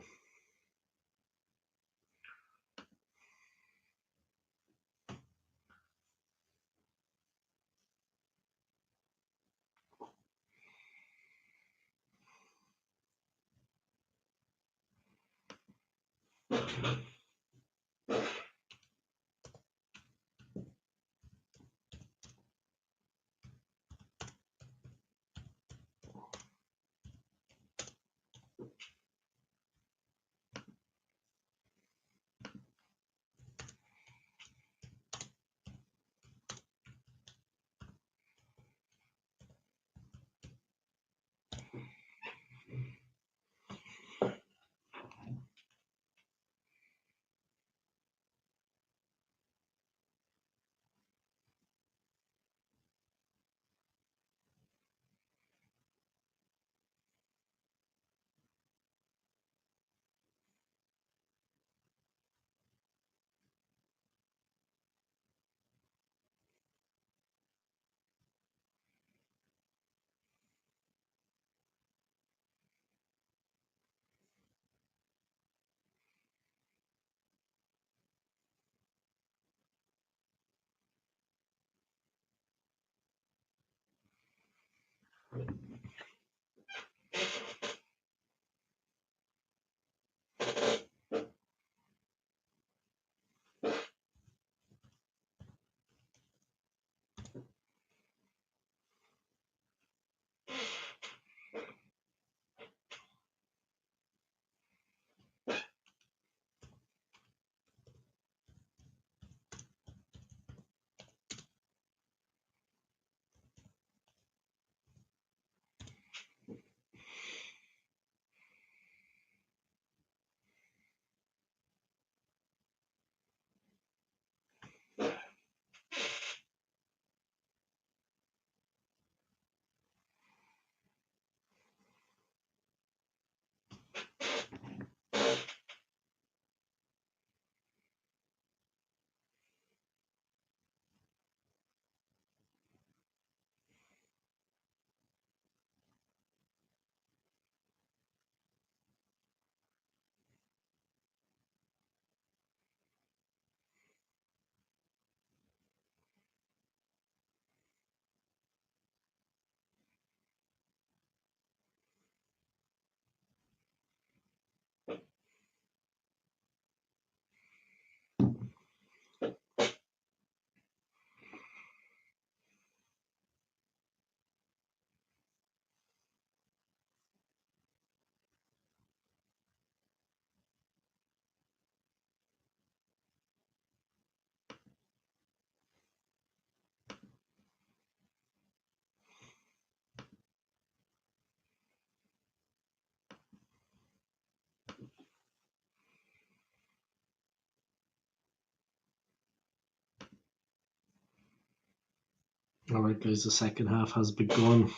Alright guys, the second half has begun.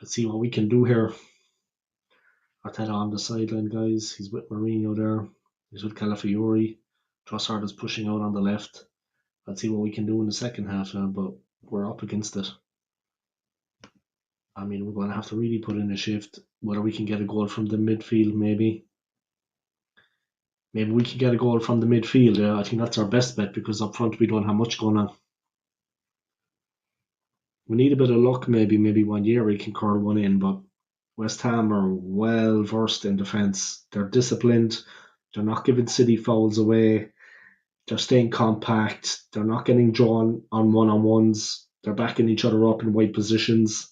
Let's see what we can do here. Arteta on the sideline, guys. He's with Mourinho there. He's with Calafiori. Trossard is pushing out on the left. Let's see what we can do in the second half, but we're up against it. I mean, we're going to have to really put in a shift. Whether we can get a goal from the midfield, maybe. Maybe we can get a goal from the midfield. I think that's our best bet because up front we don't have much going on. We need a bit of luck, maybe 1 year we can curl one in, but West Ham are well versed in defence. They're disciplined. They're not giving silly fouls away. They're staying compact. They're not getting drawn on one-on-ones. They're backing each other up in wide positions.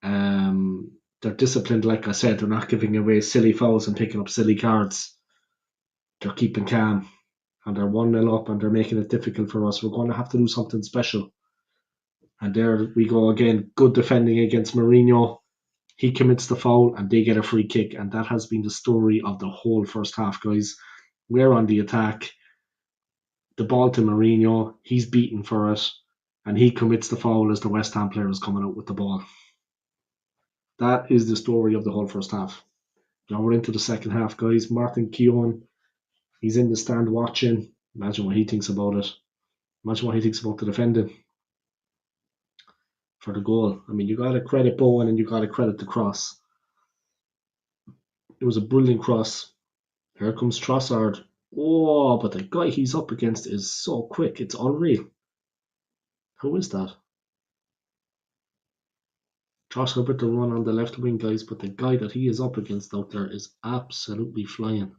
They're disciplined, like I said. They're not giving away silly fouls and picking up silly cards. They're keeping calm. And they're 1-0 up and they're making it difficult for us. We're going to have to do something special. And there we go again. Good defending against Mourinho. He commits the foul and they get a free kick, and that has been the story of the whole first half, guys. We're on the attack. The ball to Mourinho, he's beaten for it, and he commits the foul as the West Ham player is coming out with the ball. That is the story of the whole first half. Now we're into the second half, guys. Martin Keown, he's in the stand watching. Imagine what he thinks about it. Imagine what he thinks about the defending for the goal. I mean, you got to credit Bowen and you got to credit the cross. It was a brilliant cross. Here comes Trossard. Oh, but the guy he's up against is so quick. It's unreal. Who is that? Trossard with the run on the left wing, guys, but the guy that he is up against out there is absolutely flying.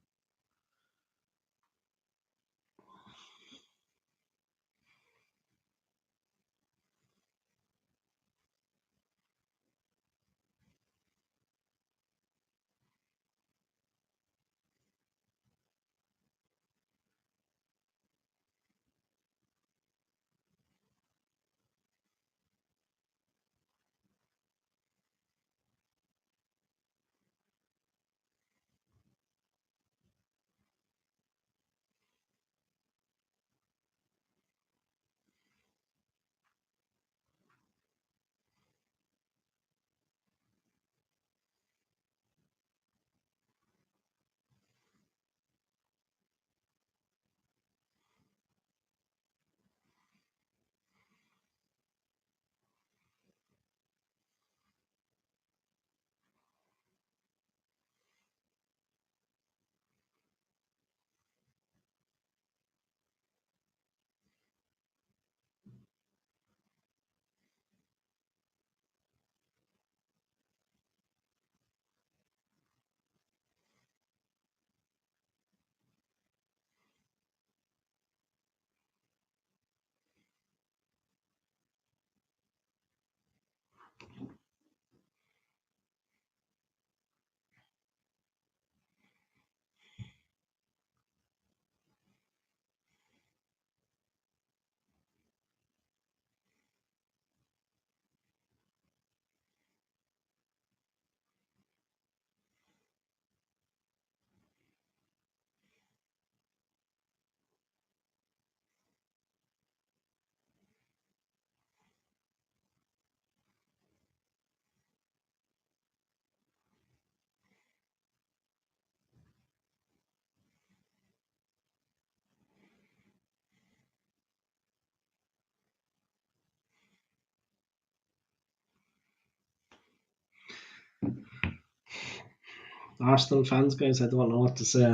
Arsenal fans, guys, I don't know what to say.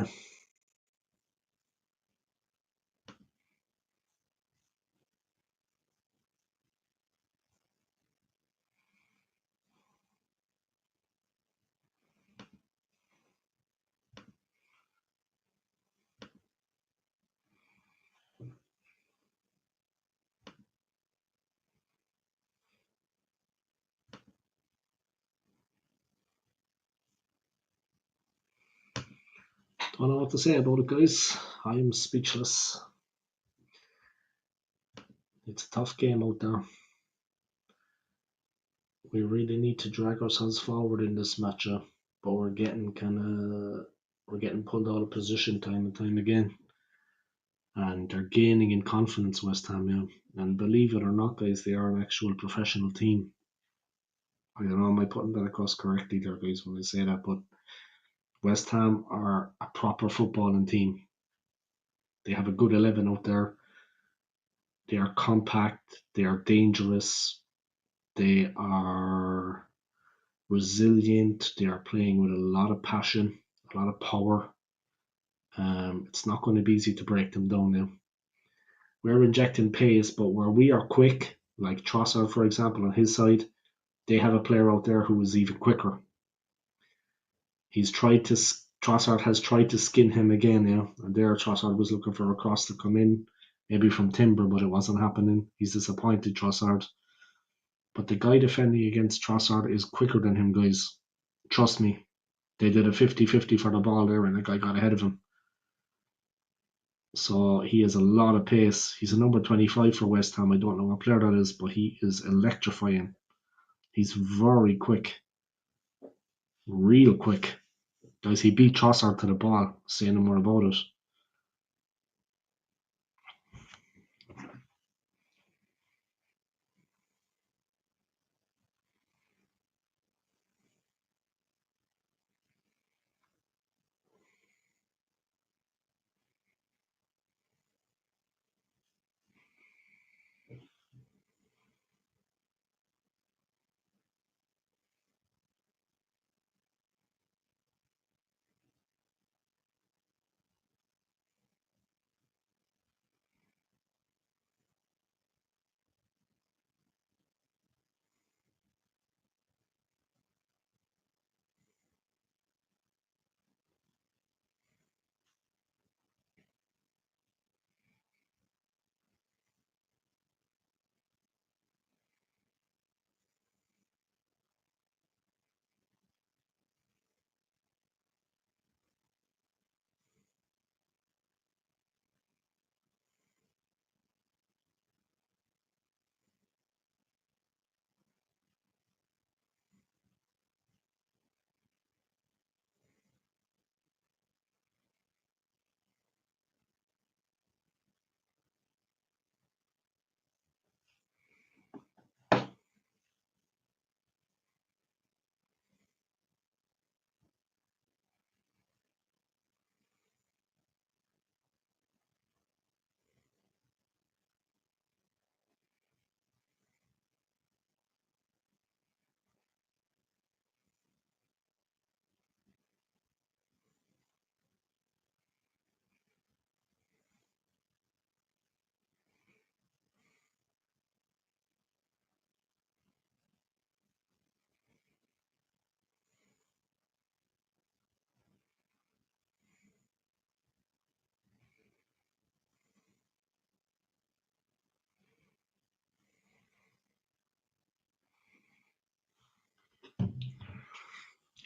Don't know what to say about it, guys. I'm speechless. It's a tough game out there. We really need to drag ourselves forward in this matchup, but we're getting pulled out of position time and time again. And they're gaining in confidence, West Ham, yeah. And believe it or not, guys, they are an actual professional team. I don't know, am I putting that across correctly there, guys, when I say that? But West Ham are a proper footballing team. They have a good 11 out there. They are compact. They are dangerous. They are resilient. They are playing with a lot of passion, a lot of power. It's not going to be easy to break them down now. We're injecting pace, but where we are quick, like Trossard, for example, on his side, they have a player out there who is even quicker. Trossard has tried to skin him again, and there Trossard was looking for a cross to come in, maybe from Timber, but it wasn't happening. He's disappointed, Trossard. But the guy defending against Trossard is quicker than him, guys. Trust me. They did a 50-50 for the ball there, and the guy got ahead of him. So he has a lot of pace. He's a number 25 for West Ham. I don't know what player that is, but he is electrifying. He's very quick. real quick. Guys, he beat Trossard to the ball. Say no more about it.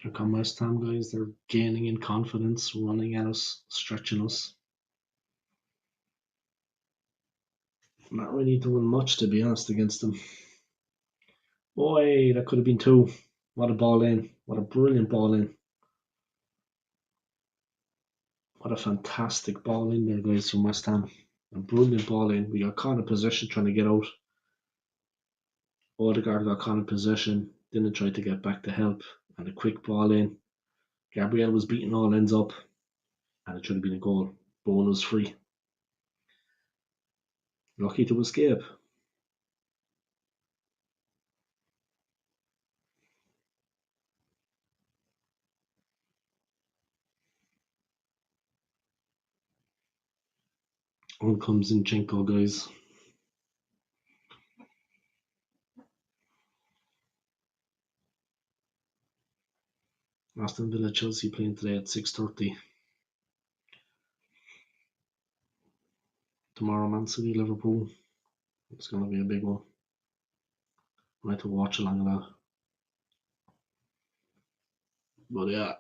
Here come West Ham, guys. They're gaining in confidence, running at us, stretching us. Not really doing much, to be honest, against them. Boy, that could have been two. What a ball in. What a brilliant ball in. What a fantastic ball in there, guys, from West Ham. A brilliant ball in. We got caught in position trying to get out. Odegaard got caught in position, didn't try to get back to help, and a quick ball in. Gabriel was beating all ends up, and it should have been a goal. Bowen was free. Lucky to escape. On comes Zinchenko, guys. Aston Villa Chelsea playing today at 6:30. Tomorrow Man City Liverpool. It's gonna be a big one. I have to watch along that. But yeah,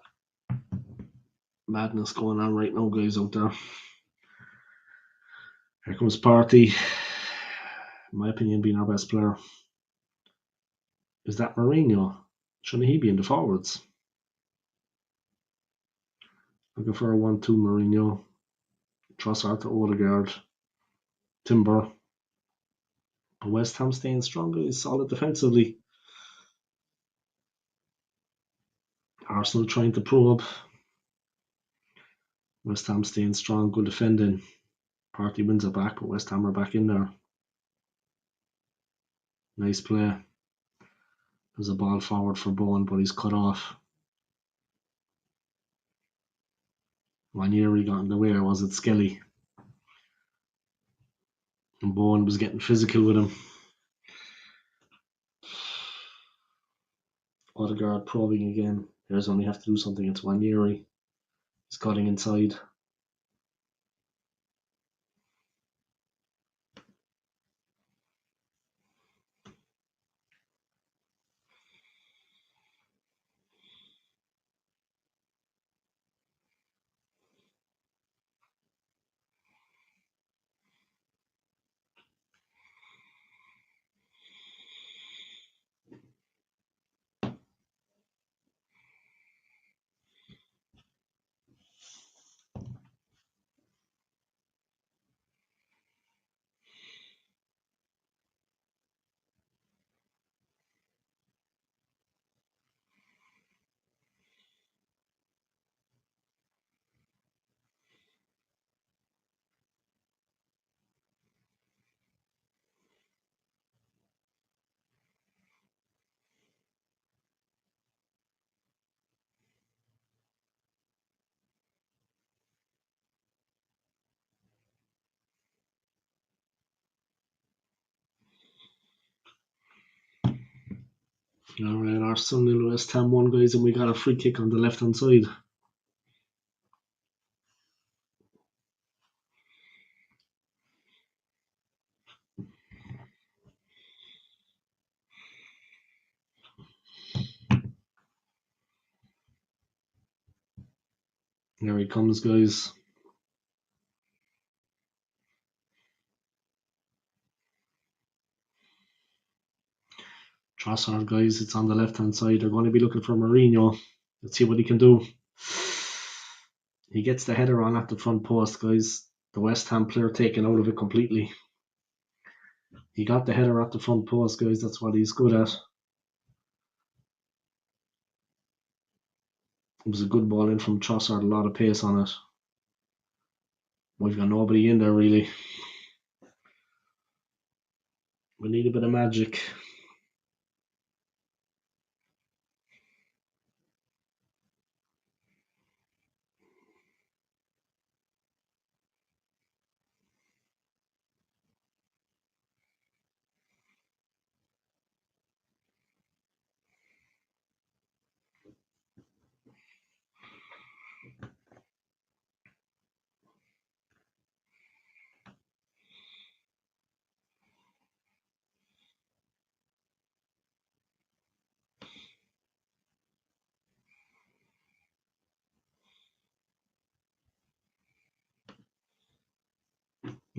madness going on right now, guys, out there. Here comes Partey. In my opinion, being our best player. Is that Mourinho? Shouldn't he be in the forwards? Looking for a 1-2 Mourinho. Trossard to Odegaard. Timber. But West Ham staying strong, guys. Solid defensively. Arsenal trying to probe. West Ham staying strong, good defending. Partey wins it back, but West Ham are back in there. Nice play. There's a ball forward for Bowen, but he's cut off. Ranieri got in the way, or was it Skelly? And Bowen was getting physical with him. Odegaard probing again. Here's only have to do something. It's Ranieri. He's cutting inside. Alright, Arsenal 0 West Ham 1, guys, and we got a free kick on the left hand side. Here he comes, guys. Trossard, guys, it's on the left hand side. They're going to be looking for Mourinho. Let's see what he can do. He gets the header on at the front post, guys. The West Ham player taken out of it completely. He got the header at the front post, guys. That's what he's good at. It was a good ball in from Trossard, a lot of pace on it. We've got nobody in there, really. We need a bit of magic.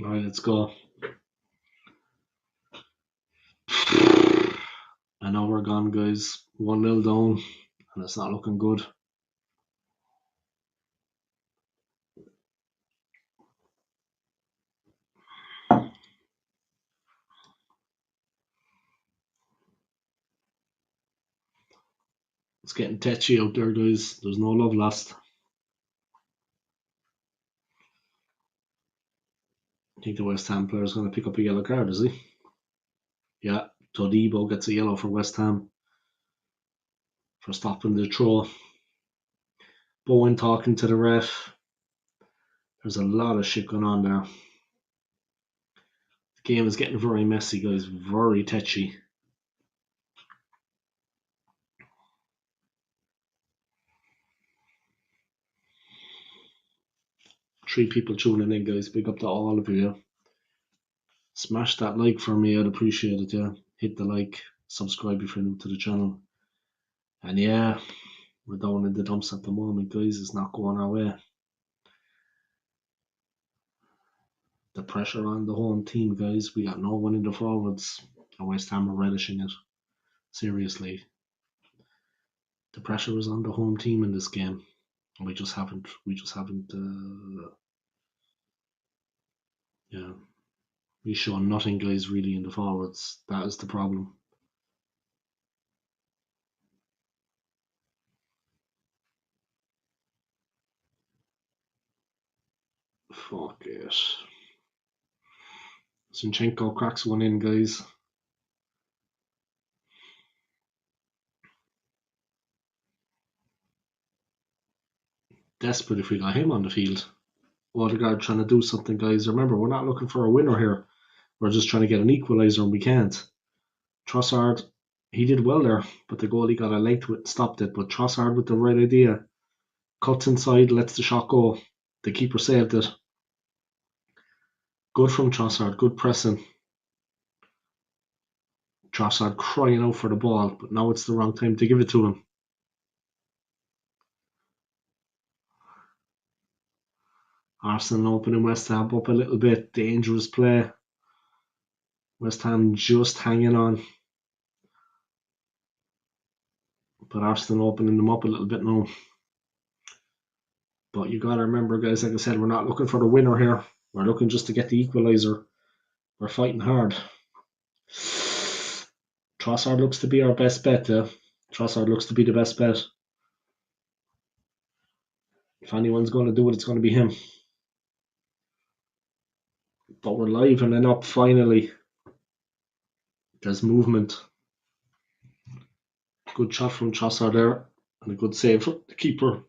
Alright, let's go. And now we're gone, guys. 1-0 down, and it's not looking good. It's getting tetchy out there, guys. There's no love lost. I think the West Ham player is going to pick up a yellow card, is he? Yeah, Todibo gets a yellow for West Ham for stopping the throw. Bowen talking to the ref. There's a lot of shit going on there. The game is getting very messy, guys. Very tetchy. Three people tuning in, guys. Big up to all of you. Smash that like for me. I'd appreciate it. Yeah, hit the like, subscribe if you're new to the channel. And yeah, we're down in the dumps at the moment, guys. It's not going our way. The pressure on the home team, guys. We got no one in the forwards. And West Ham are relishing it. Seriously. The pressure is on the home team in this game. And we just haven't yeah. We show nothing, guys, really in the forwards. That is the problem. Fuck it. Zinchenko cracks one in, guys. Desperate if we got him on the field. Odegaard trying to do something, guys. Remember, we're not looking for a winner here. We're just trying to get an equaliser and we can't. Trossard, he did well there, but the goalie got a leg to it and stopped it. But Trossard with the right idea. Cuts inside, lets the shot go. The keeper saved it. Good from Trossard, good pressing. Trossard crying out for the ball, but now it's the wrong time to give it to him. Arsenal opening West Ham up a little bit. Dangerous play. West Ham just hanging on. But Arsenal opening them up a little bit now. But you got to remember, guys, like I said, we're not looking for the winner here. We're looking just to get the equaliser. We're fighting hard. Trossard looks to be our best bet. Trossard looks to be the best bet. If anyone's going to do it, it's going to be him. But we're livening up finally. There's movement. Good shot from Trossard there. And a good save from the keeper.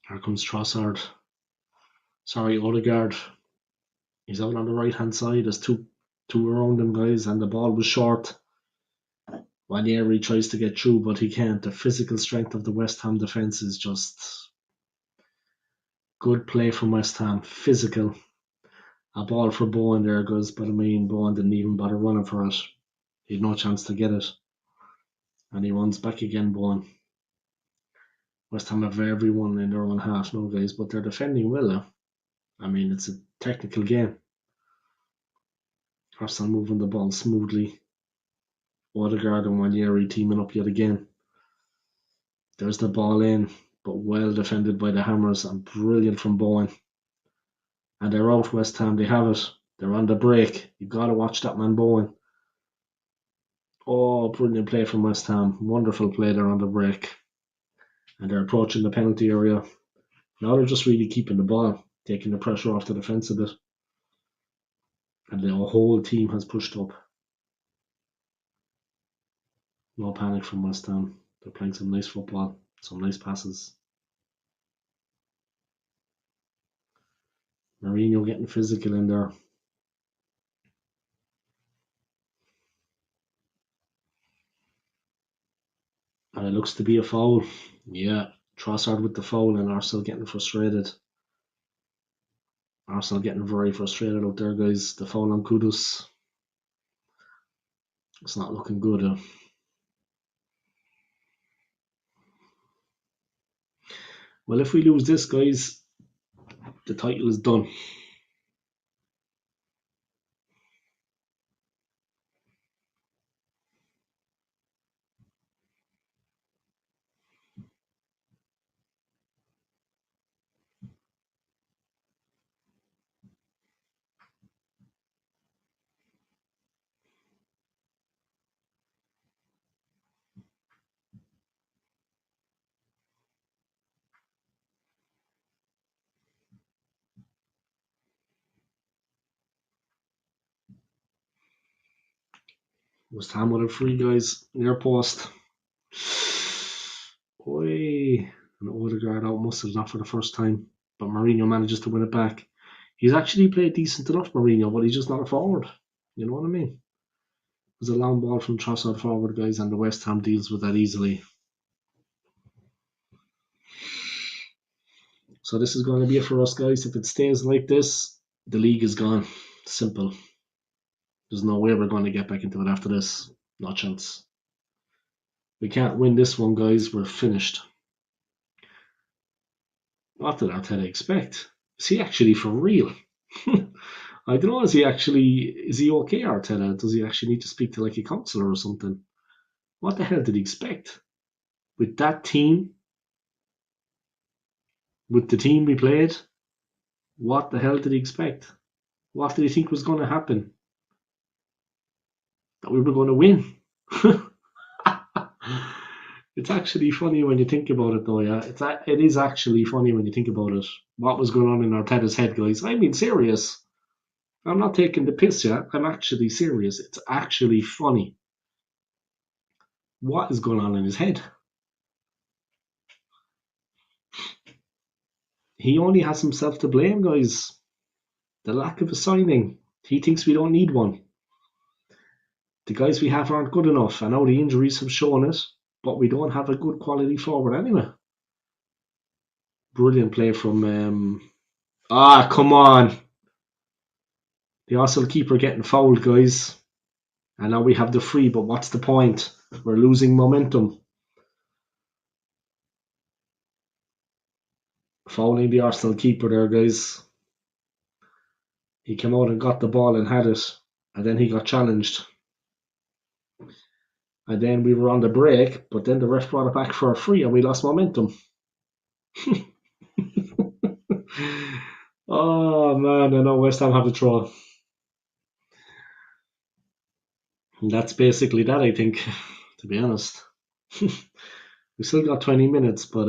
Here comes Trossard. Sorry, Odegaard. He's out on the right hand side. There's two around him, guys, and the ball was short. Wanyeri tries to get through, but he can't. The physical strength of the West Ham defence is just good play from West Ham. Physical. A ball for Bowen there goes, but I mean, Bowen didn't even bother running for it. He had no chance to get it. And he runs back again, Bowen. West Ham have everyone in their own half now, guys, but they're defending well. I mean, it's a technical game. Arsenal moving the ball smoothly. Odegaard and Wanyeri teaming up yet again. There's the ball in, but well defended by the Hammers and brilliant from Bowen. And they're out, West Ham. They have it. They're on the break. You've got to watch that man Bowen. Oh, brilliant play from West Ham. Wonderful play there on the break. And they're approaching the penalty area. Now they're just really keeping the ball, taking the pressure off the defence a bit. And the whole team has pushed up. No panic from West Ham. They're playing some nice football, some nice passes. Mourinho getting physical in there. And it looks to be a foul. Yeah, Trossard with the foul and Arsenal getting frustrated. Arsenal getting very frustrated out there, guys. The foul on Kudus. It's not looking good. Well, if we lose this, guys, the title is done. West Ham with a free, guys, near post. Oi. And Odegaard out muscled not for the first time, but Mourinho manages to win it back. He's actually played decent enough, Mourinho, but he's just not a forward. You know what I mean? There's a long ball from Trossard forward, guys, and the West Ham deals with that easily. So this is going to be it for us, guys. If it stays like this, the league is gone. Simple. There's no way we're going to get back into it after this. No chance. We can't win this one, guys. We're finished. What did Arteta expect? Is he actually for real? I don't know. Is he okay, Arteta? Does he actually need to speak to like a counsellor or something? What the hell did he expect? With that team, with the team we played, what the hell did he expect? What did he think was going to happen? That we were going to win? It's actually funny when you think about it, though. Yeah, it is actually funny when you think about it. What was going on in Arteta's head, guys? I mean, serious. I'm not taking the piss, yeah. I'm actually serious. It's actually funny. What is going on in his head? He only has himself to blame, guys. The lack of a signing. He thinks we don't need one. The guys we have aren't good enough. I know the injuries have shown it, but we don't have a good quality forward anyway. Brilliant play from. Come on. The Arsenal keeper getting fouled, guys. And now we have the free, but what's the point? We're losing momentum. Fouling the Arsenal keeper there, guys. He came out and got the ball and had it, and then he got challenged. And then we were on the break, but then the ref brought it back for a free and we lost momentum. Oh man, I know West Ham have a throw. And that's basically that, I think, to be honest. We still got 20 minutes, but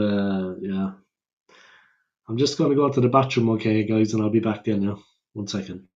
yeah. I'm just going to go to the bathroom, okay, guys, and I'll be back then now. 1 second.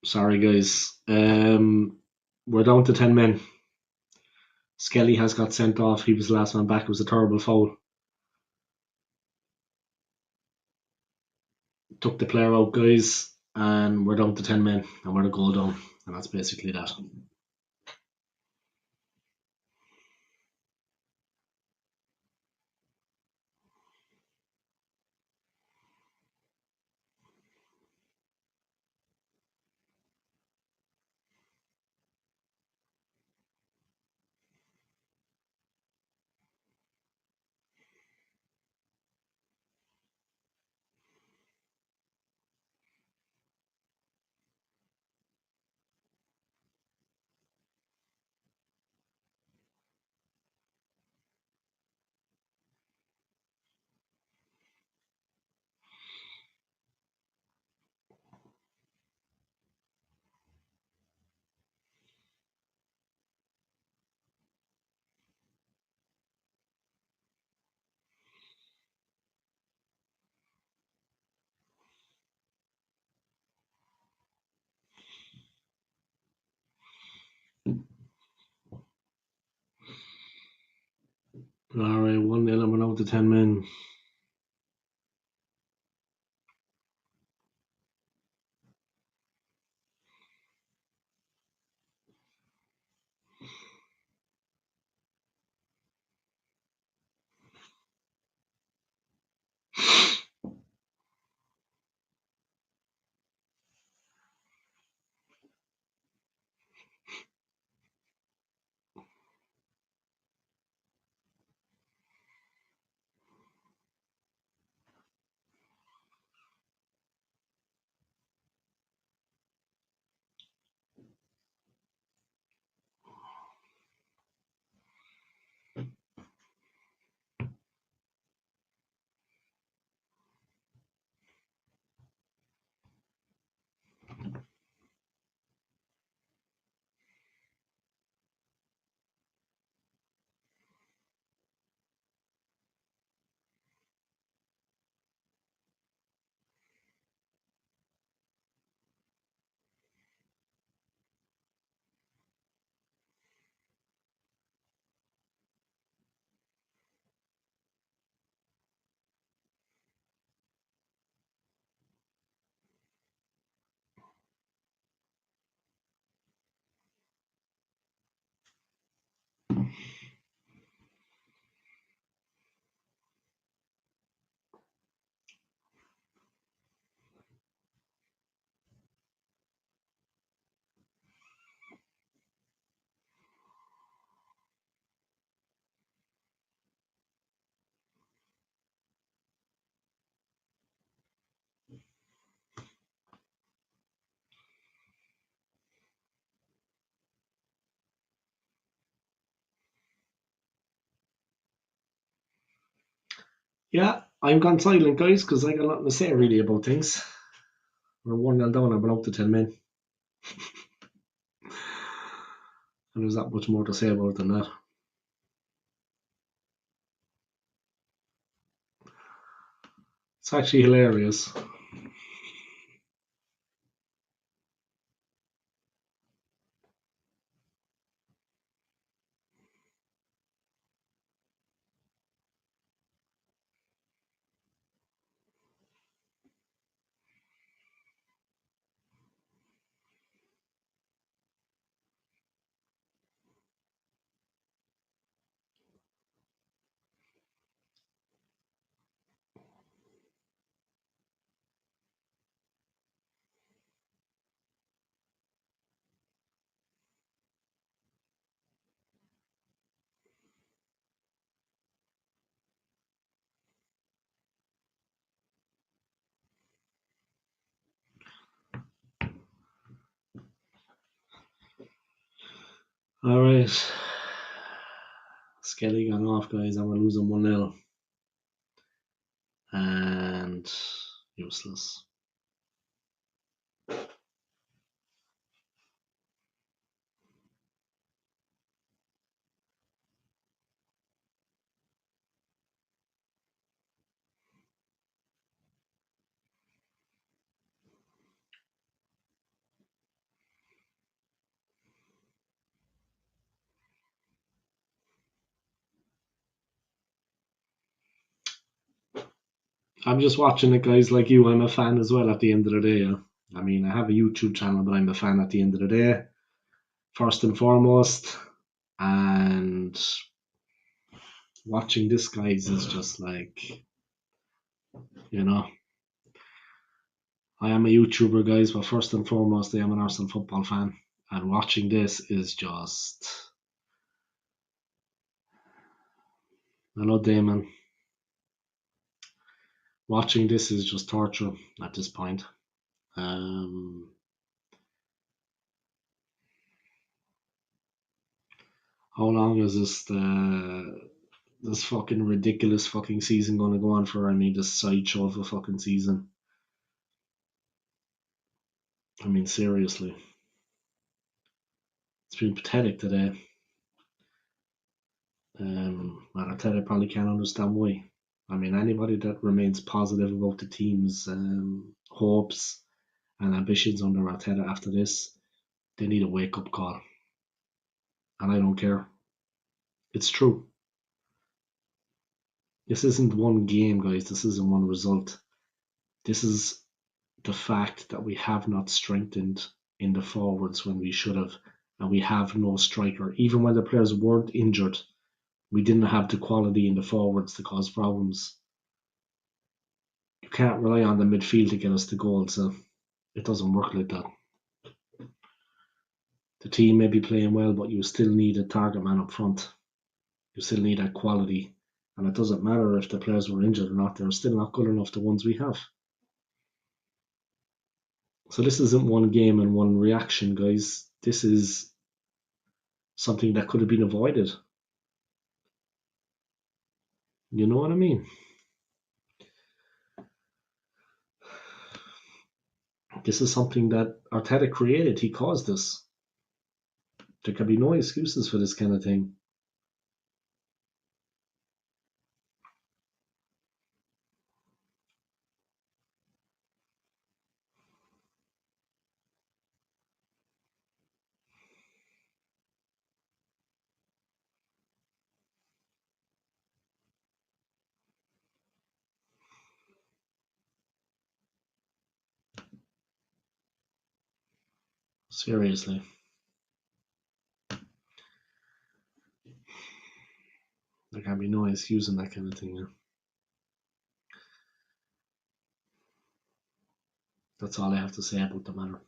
Sorry, guys. We're down to 10 men. Skelly has got sent off. He was the last man back. It was a terrible foul. Took the player out, guys, and we're down to 10 men, and we're a goal down. And that's basically that. Alright, 1-0 and we're down to 10 men. Yeah, I'm gone silent, guys, because I got nothing to say really about things. We're 1-0 down and we're up to 10 men. And there's not much more to say about it than that. It's actually hilarious. Alright. Skelly gone off, guys, and we're losing 1-0. And useless. I'm just watching it, guys, like you. I'm a fan as well at the end of the day. I mean, I have a YouTube channel, but I'm a fan at the end of the day, first and foremost. And watching this, guys, is just like, you know, I am a YouTuber, guys, but first and foremost, I am an Arsenal football fan. And watching this is just, hello, Damon. Watching this is just torture at this point. Um, how long is this fucking ridiculous fucking season going to go on for? I mean, this sideshow of a fucking season. I mean, seriously, it's been pathetic today. And I tell you, I probably can't understand why. I mean, anybody that remains positive about the team's hopes and ambitions under Arteta after this, they need a wake up call. And I don't care. It's true. This isn't one game, guys. This isn't one result. This is the fact that we have not strengthened in the forwards when we should have, and we have no striker. Even when the players weren't injured, we didn't have the quality in the forwards to cause problems. You can't rely on the midfield to get us the goals. So it doesn't work like that. The team may be playing well, but you still need a target man up front. You still need that quality. And it doesn't matter if the players were injured or not, they're still not good enough, the ones we have. So this isn't one game and one reaction, guys. This is something that could have been avoided. You know what I mean? This is something that Arteta created. He caused this. There can be no excuses for this kind of thing. Seriously. There can be no excuse in that kind of thing. Yeah. That's all I have to say about the matter.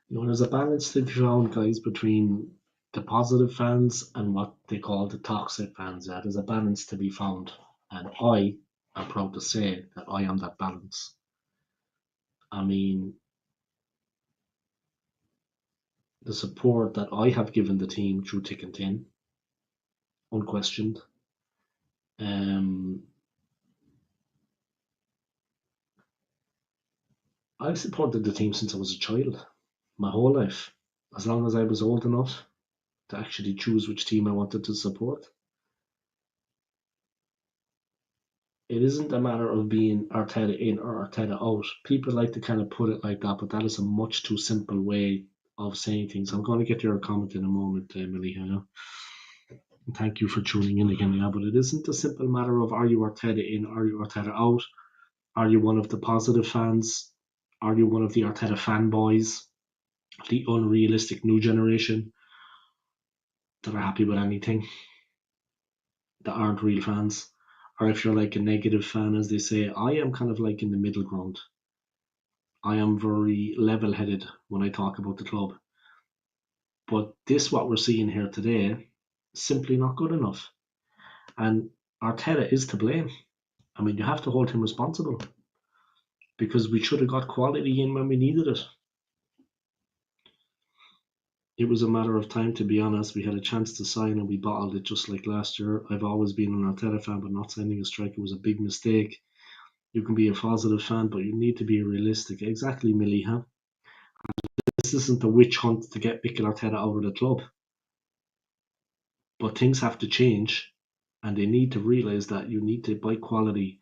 You know, there's a balance to be found, guys, between the positive fans and what they call the toxic fans. Yeah, there's a balance to be found. And I am proud to say that I am that balance. I mean, the support that I have given the team through thick and thin, unquestioned. Um, I've supported the team since I was a child, my whole life, as long as I was old enough to actually choose which team I wanted to support. It isn't a matter of being Arteta in or Arteta out. People like to kind of put it like that, but that is a much too simple way of saying things. I'm going to get your comment in a moment, Millie. Thank you for tuning in again. Yeah, but it isn't a simple matter of are you Arteta in, are you Arteta out? Are you one of the positive fans? Are you one of the Arteta fanboys, the unrealistic new generation that are happy with anything, that aren't real fans? Or if you're like a negative fan, as they say, I am kind of like in the middle ground. I am very level headed when I talk about the club. But this, what we're seeing here today, is simply not good enough. And Arteta is to blame. I mean, you have to hold him responsible because we should have got quality in when we needed it. It was a matter of time, to be honest. We had a chance to sign and we bottled it just like last year. I've always been an Arteta fan, but not signing a striker was a big mistake. You can be a positive fan, but you need to be realistic. Exactly, Millie, huh? This isn't a witch hunt to get Mikel Arteta out of the club. But things have to change, and they need to realise that you need to buy quality.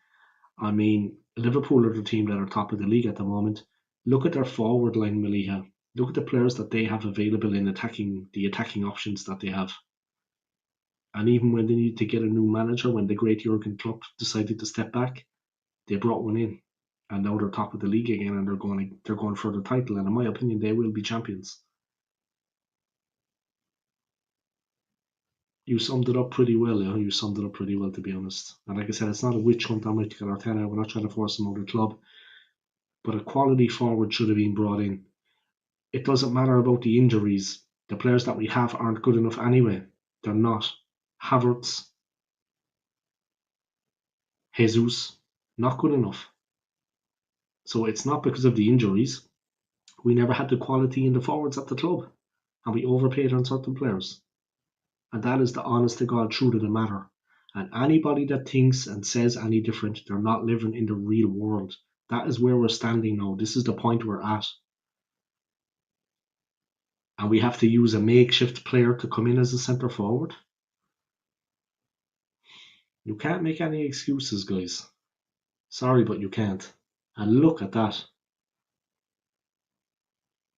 I mean, Liverpool are the team that are top of the league at the moment. Look at their forward line, Maliha. Look at the players that they have available in the attacking options that they have. And even when they need to get a new manager, when the great Jurgen Klopp decided to step back, they brought one in, and now they're top of the league again, and they're going for the title. And in my opinion, they will be champions. You summed it up pretty well, yeah. You summed it up pretty well, to be honest. And like I said, it's not a witch hunt on Mikel Arteta. We're not trying to force him out of the club, but a quality forward should have been brought in. It doesn't matter about the injuries. The players that we have aren't good enough anyway. They're not. Havertz, Jesus, not good enough. So it's not because of the injuries. We never had the quality in the forwards at the club, and we overpaid on certain players. And that is the honest to God truth of the matter. And anybody that thinks and says any different, they're not living in the real world. That is where we're standing now. This is the point we're at. And we have to use a makeshift player to come in as a centre forward. You can't make any excuses, guys. Sorry, but you can't. And look at that.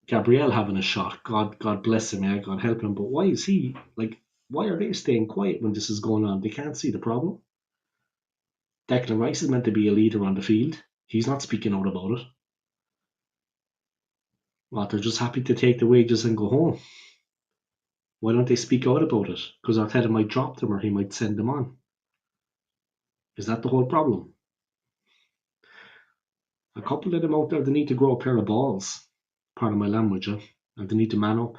Gabriel having a shot. God bless him, yeah, God help him. But why is he why are they staying quiet when this is going on? They can't see the problem. Declan Rice is meant to be a leader on the field. He's not speaking out about it. Well, they're just happy to take the wages and go home. Why don't they speak out about it? Because Arteta might drop them or he might send them on. Is that the whole problem? A couple of them out there, they need to grow a pair of balls. Pardon my language, and they need to man up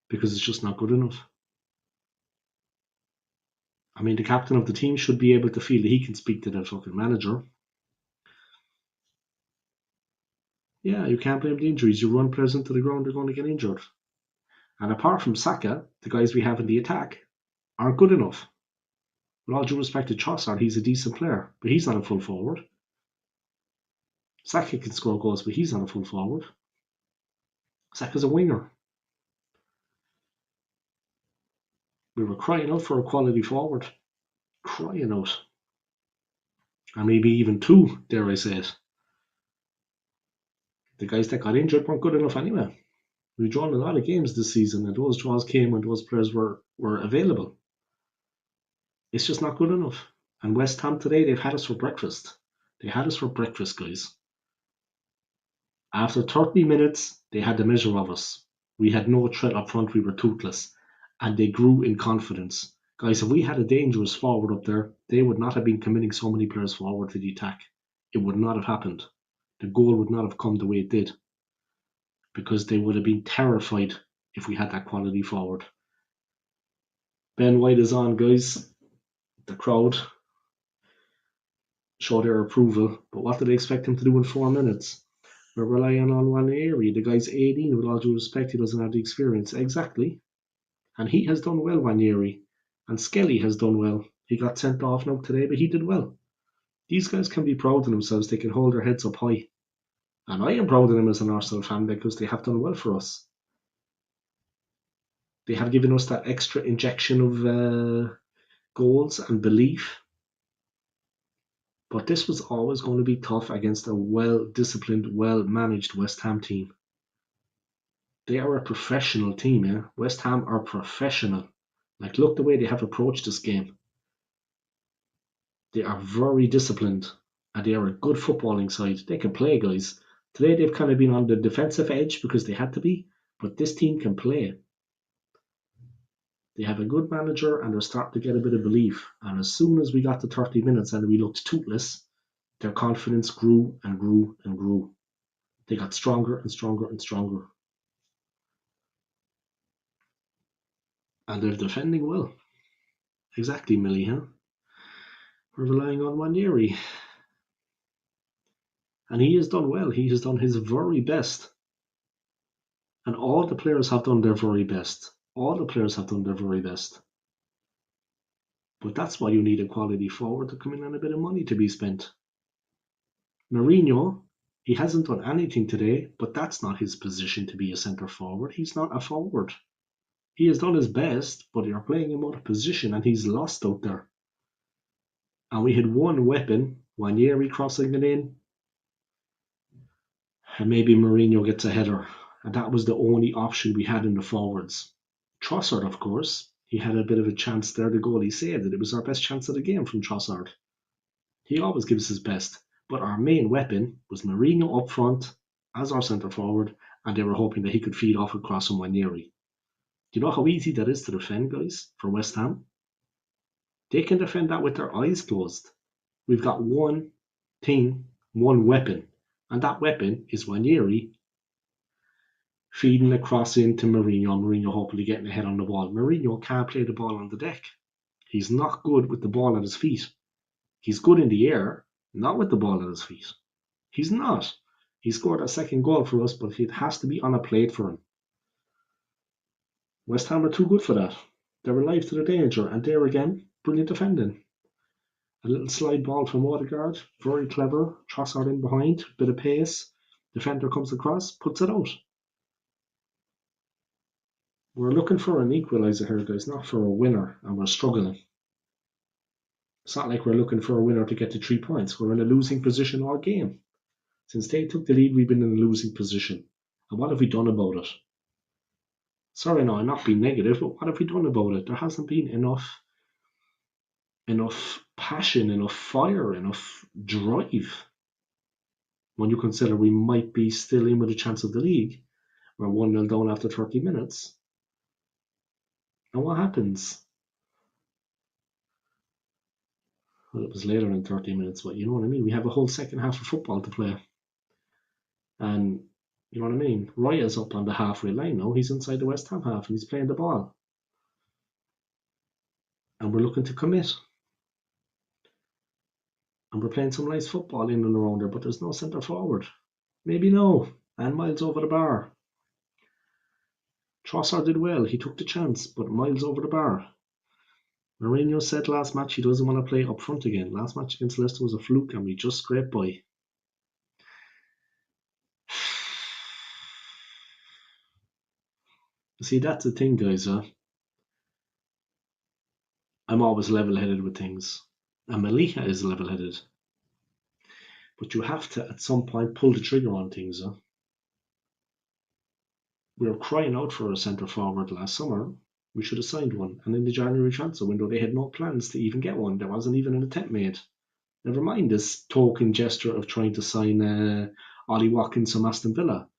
because it's just not good enough. I mean, the captain of the team should be able to feel that he can speak to the fucking manager. Yeah, you can't blame the injuries. You run players into the ground, they're going to get injured. And apart from Saka, the guys we have in the attack aren't good enough. With all due respect to Trossard, he's a decent player, but he's not a full forward. Saka can score goals, but he's not a full forward. Saka's a winger. We were crying out for a quality forward. Crying out. And maybe even two, dare I say it. The guys that got injured weren't good enough anyway. We've drawn a lot of games this season, and those draws came when those players were available. It's just not good enough. And West Ham today, they've had us for breakfast. They had us for breakfast, guys. After 30 minutes, they had the measure of us. We had no threat up front, we were toothless. And they grew in confidence. Guys, if we had a dangerous forward up there, they would not have been committing so many players forward to the attack. It would not have happened. The goal would not have come the way it did. Because they would have been terrified if we had that quality forward. Ben White is on, guys. The crowd show their approval, but what do they expect him to do in 4 minutes? We're relying on Nwaneri. The guy's 18, with all due respect, he doesn't have the experience. Exactly. And he has done well, Nwaneri. And Skelly has done well. He got sent off now today, but he did well. These guys can be proud of themselves. They can hold their heads up high. And I am proud of them as an Arsenal fan because they have done well for us. They have given us that extra injection of goals and belief. But this was always going to be tough against a well-disciplined, well-managed West Ham team. They are a professional team, yeah. West Ham are professional. Like, look the way they have approached this game. They are very disciplined, and they are a good footballing side. They can play, guys. Today they've kind of been on the defensive edge because they had to be, but this team can play. They have a good manager, and they're starting to get a bit of belief. And as soon as we got to 30 minutes and we looked toothless, their confidence grew and grew and grew. They got stronger and stronger and stronger. And they're defending well. Exactly, Millie, huh? We're relying on Nwaneri. And he has done well. He has done his very best. And all the players have done their very best. All the players have done their very best. But that's why you need a quality forward to come in and a bit of money to be spent. Mourinho, he hasn't done anything today, but that's not his position to be a centre forward. He's not a forward. He has done his best, but you're playing him out of position and he's lost out there. And we had one weapon, Wanyeri crossing it in, and maybe Mourinho gets a header. And that was the only option we had in the forwards. Trossard, of course, he had a bit of a chance there. The goal he saved it. It was our best chance of the game from Trossard. He always gives his best. But our main weapon was Mourinho up front as our centre forward, and they were hoping that he could feed off across from Wanyeri. Do you know how easy that is to defend, guys, for West Ham? They can defend that with their eyes closed. We've got one thing, one weapon, and that weapon is Wanyeri feeding across into Mourinho. Mourinho hopefully getting ahead on the ball. Mourinho can't play the ball on the deck. He's not good with the ball at his feet. He's good in the air, not with the ball at his feet. He's not. He scored a second goal for us, but it has to be on a plate for him. West Ham are too good for that. They're alive to the danger, and there again, brilliant defending. A little slide ball from Odegaard, very clever. Trossard in behind, bit of pace. Defender comes across, puts it out. We're looking for an equaliser here, guys, not for a winner, and we're struggling. It's not like we're looking for a winner to get to 3 points. We're in a losing position all game. Since they took the lead, we've been in a losing position. And what have we done about it? Sorry, no, I'm not being negative, but what have we done about it? There hasn't been enough passion, enough fire, enough drive. When you consider we might be still in with a chance of the league, we're 1-0 down after 30 minutes. And what happens? Well, it was later than 30 minutes, but you know what I mean? We have a whole second half of football to play. And you know what I mean? Raya's up on the halfway line now. He's inside the West Ham half and he's playing the ball. And we're looking to commit. And we're playing some nice football in and around there, but there's no centre forward. Maybe no. And Miles over the bar. Trossard did well. He took the chance, but Miles over the bar. Mourinho said last match he doesn't want to play up front again. Last match against Leicester was a fluke and we just scraped by. See, that's the thing, guys. I'm always level-headed with things. And Malika is level-headed. But you have to, at some point, pull the trigger on things. We were crying out for a centre forward last summer. We should have signed one. And in the January transfer window, they had no plans to even get one. There wasn't even an attempt made. Never mind this token gesture of trying to sign Ollie Watkins from Aston Villa.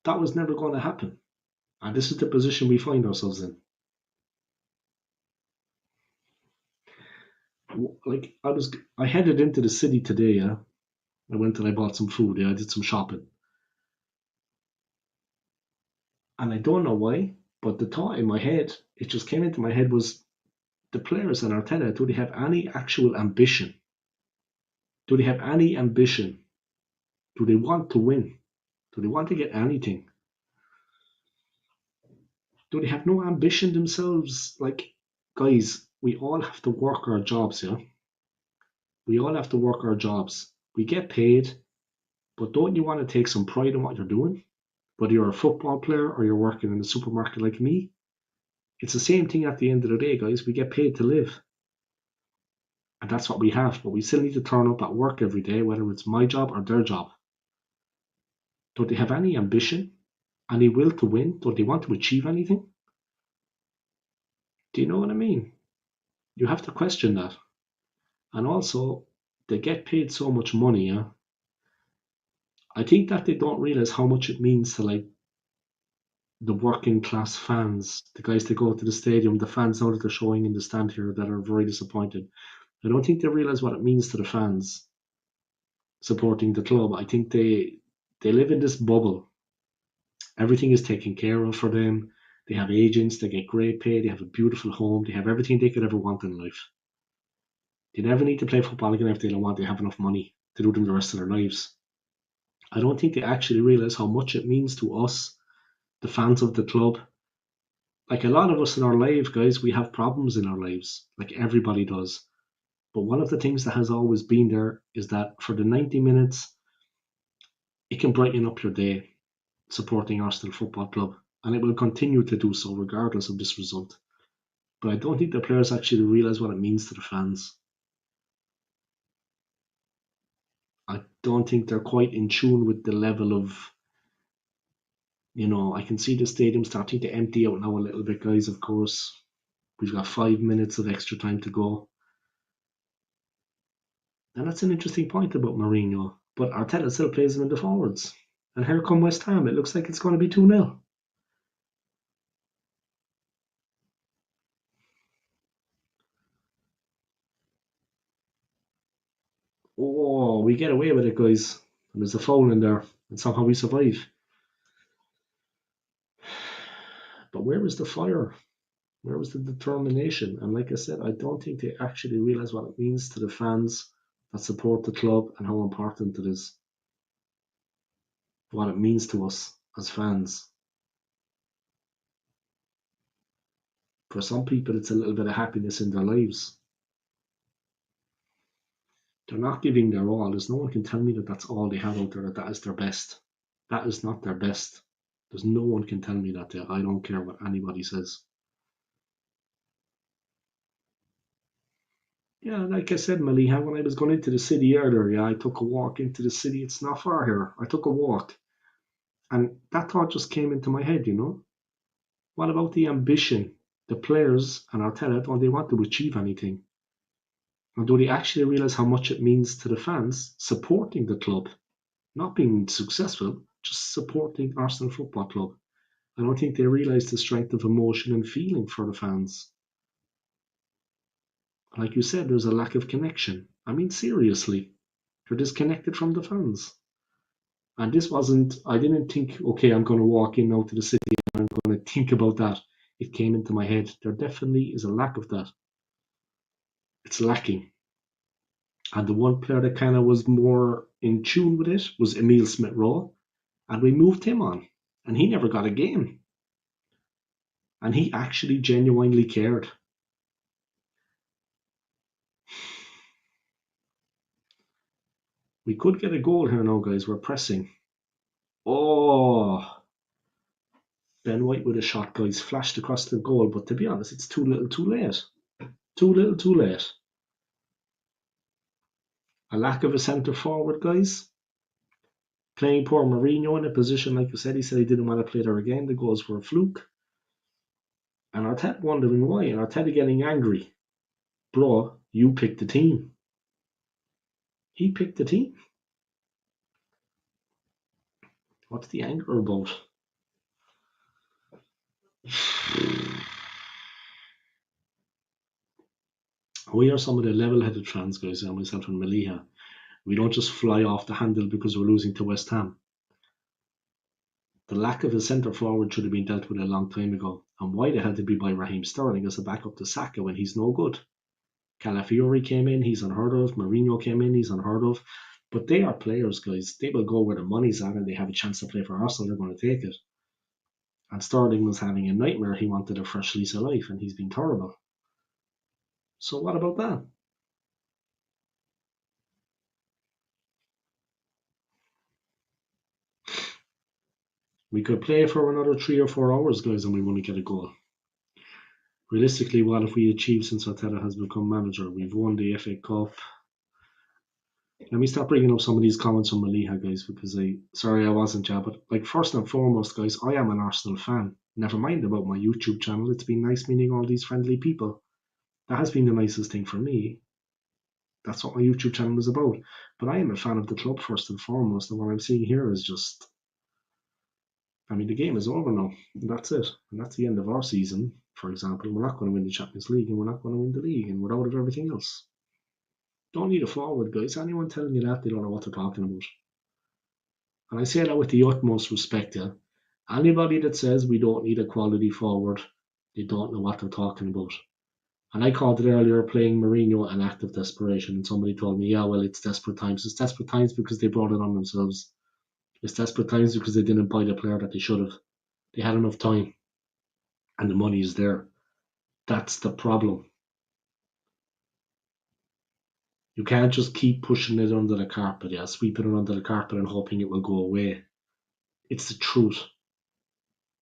That was never going to happen. And this is the position we find ourselves in. Like, I headed into the city today, yeah. I went and I bought some food, yeah. I did some shopping. And I don't know why, but the thought in my head, it just came into my head was the players in Arteta, do they have any actual ambition? Do they have any ambition? Do they want to win? Do they want to get anything? Do they have no ambition themselves? Like, guys, we all have to work our jobs, yeah? We all have to work our jobs. We get paid, but don't you want to take some pride in what you're doing? Whether you're a football player or you're working in a supermarket like me, it's the same thing at the end of the day, guys. We get paid to live. And that's what we have, but we still need to turn up at work every day, whether it's my job or their job. Don't they have any ambition? Any will to win? Don't they want to achieve anything? Do you know what I mean? You have to question that. And also, they get paid so much money, yeah? I think that they don't realize how much it means to, like, the working class fans, the guys that go to the stadium, the fans now that they're showing in the stand here that are very disappointed. I don't think they realize what it means to the fans supporting the club. I think they live in this bubble. Everything is taken care of for them. They have agents, they get great pay, they have a beautiful home, they have everything they could ever want in life. They never need to play football again if they don't want. They have enough money to do them the rest of their lives. I don't think they actually realize how much it means to us, the fans of the club. Like, a lot of us in our lives, guys, we have problems in our lives, like everybody does. But one of the things that has always been there is that for the 90 minutes, it can brighten up your day supporting Arsenal Football Club. and it will continue to do so regardless of this result. But I don't think the players actually realise what it means to the fans. I don't think they're quite in tune with the level of, I can see the stadium starting to empty out now a little bit, guys, of course. We've got 5 minutes of extra time to go. And that's an interesting point about Mourinho. But Arteta still plays him in the forwards. And here come West Ham. It looks like it's going to be 2-0. Oh, we get away with it, guys. And there's a foul in there. And somehow we survive. But where was the fire? Where was the determination? And like I said, I don't think they actually realise what it means to the fans that support the club and how important it is. What it means to us as fans. For some people, it's a little bit of happiness in their lives. They're not giving their all. There's no one can tell me that that's all they have out there, that is their best. That is not their best. There's no one can tell me that. I don't care what anybody says. Yeah, like I said, Maliha, when I was going into the city earlier, I took a walk into the city. It's not far here. I took a walk. And that thought just came into my head. What about the ambition? The players and Arteta, don't they want to achieve anything? And do they actually realise how much it means to the fans supporting the club? Not being successful, just supporting Arsenal Football Club. I don't think they realise the strength of emotion and feeling for the fans. Like you said, there's a lack of connection. I mean, seriously, they're disconnected from the fans. And this wasn't, I didn't think, okay, I'm going to walk in now to the city and I'm going to think about that. It came into my head. There definitely is a lack of that. It's lacking. And the one player that kind of was more in tune with it was Emile Smith-Rowe. And we moved him on. And he never got a game. And he actually genuinely cared. We could get a goal here now, guys. We're pressing. Oh, Ben White with a shot, guys. Flashed across the goal. But to be honest, it's too little too late. Too little too late. A lack of a centre forward, guys. Playing poor Mourinho in a position, like you said, he said he didn't want to play there again. The goals were a fluke. And Arteta wondering why. And Arteta getting angry. Bro, you picked the team. He picked the team. What's the anger about? We are some of the level-headed fans, guys, and myself and Maliha. We don't just fly off the handle because we're losing to West Ham. The lack of a centre forward should have been dealt with a long time ago. And why the hell did we buy Raheem Sterling as a backup to Saka when he's no good? Calafiori came in, he's unheard of. Mourinho came in, he's unheard of. But they are players, guys. They will go where the money's at and they have a chance to play for Arsenal. They're going to take it. And Sterling was having a nightmare. He wanted a fresh lease of life and he's been terrible. So what about that? We could play for another 3 or 4 hours, guys, and we wouldn't get a goal. Realistically, what have we achieved since Arteta has become manager? We've won the FA Cup. Let me start bringing up some of these comments from Maliha, guys, because sorry I wasn't, yeah, but like first and foremost, guys, I am an Arsenal fan. Never mind about my YouTube channel. It's been nice meeting all these friendly people. That has been the nicest thing for me. That's what my YouTube channel is about. But I am a fan of the club first and foremost, and what I'm seeing here is just, I mean, the game is over now. That's it. And that's the end of our season, for example. We're not going to win the Champions League and we're not going to win the league and we're out of everything else. Don't need a forward, guys. Anyone telling you that, they don't know what they're talking about. And I say that with the utmost respect, yeah. Anybody that says we don't need a quality forward, they don't know what they're talking about. And I called it earlier playing Mourinho an act of desperation. And somebody told me, yeah, well, it's desperate times. It's desperate times because they brought it on themselves. It's desperate times because they didn't buy the player that they should have. They had enough time. And the money is there. That's the problem. You can't just keep pushing it under the carpet, yeah, sweeping it under the carpet and hoping it will go away. It's the truth.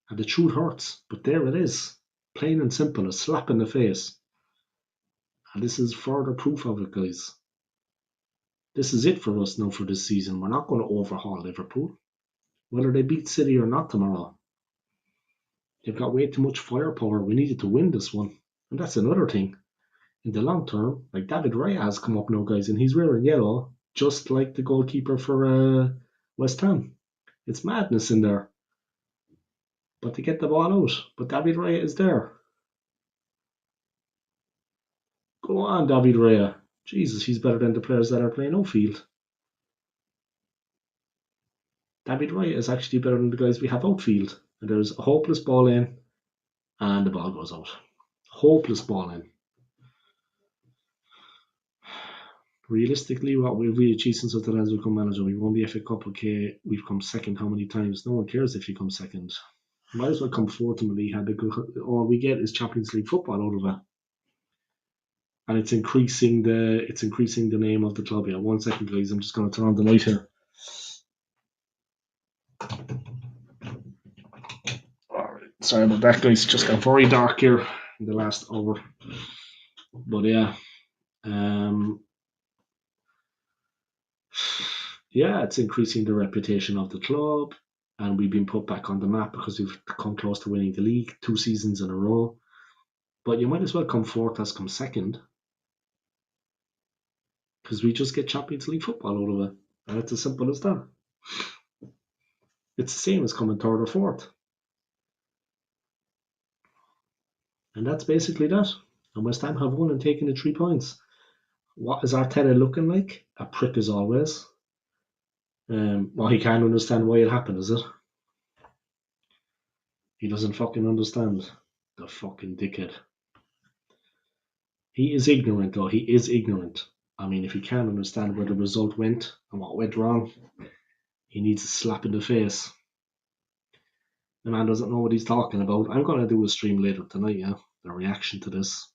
And the truth hurts, but there it is. Plain and simple, a slap in the face. And this is further proof of it, guys. This is it for us now for this season. We're not going to overhaul Liverpool. Whether they beat City or not tomorrow. They've got way too much firepower. We needed to win this one. And that's another thing. In the long term, like David Raya has come up now, guys, and he's wearing yellow, just like the goalkeeper for West Ham. It's madness in there. But to get the ball out. But David Raya is there. Go on, David Raya. Jesus, he's better than the players that are playing outfield. David Raya is actually better than the guys we have outfield. And there's a hopeless ball in, and the ball goes out. Hopeless ball in. Realistically, what we've really achieved since I've become manager, we've won the FA Cup, okay, we've come second how many times? No one cares if you come second. Might as well come fourth in the league, because all we get is Champions League football out of it. And it's increasing the name of the club. Yeah, 1 second, guys. I'm just going to turn on the light here. Alright, sorry about that, guys. It just got very dark here in the last hour. But yeah, yeah, it's increasing the reputation of the club, and we've been put back on the map because we've come close to winning the league 2 seasons in a row. But you might as well come fourth as come second, because we just get Champions League football out of it, and it's as simple as that. It's the same as coming third or fourth, and that's basically that. And West Ham have won and taken the 3 points. What is Arteta looking like? A prick as always. Well, he can't understand why it happened, is it? He doesn't fucking understand. The fucking dickhead. He is ignorant, though. He is ignorant. I mean, if he can't understand where the result went and what went wrong, he needs a slap in the face. The man doesn't know what he's talking about. I'm going to do a stream later tonight, yeah? The reaction to this.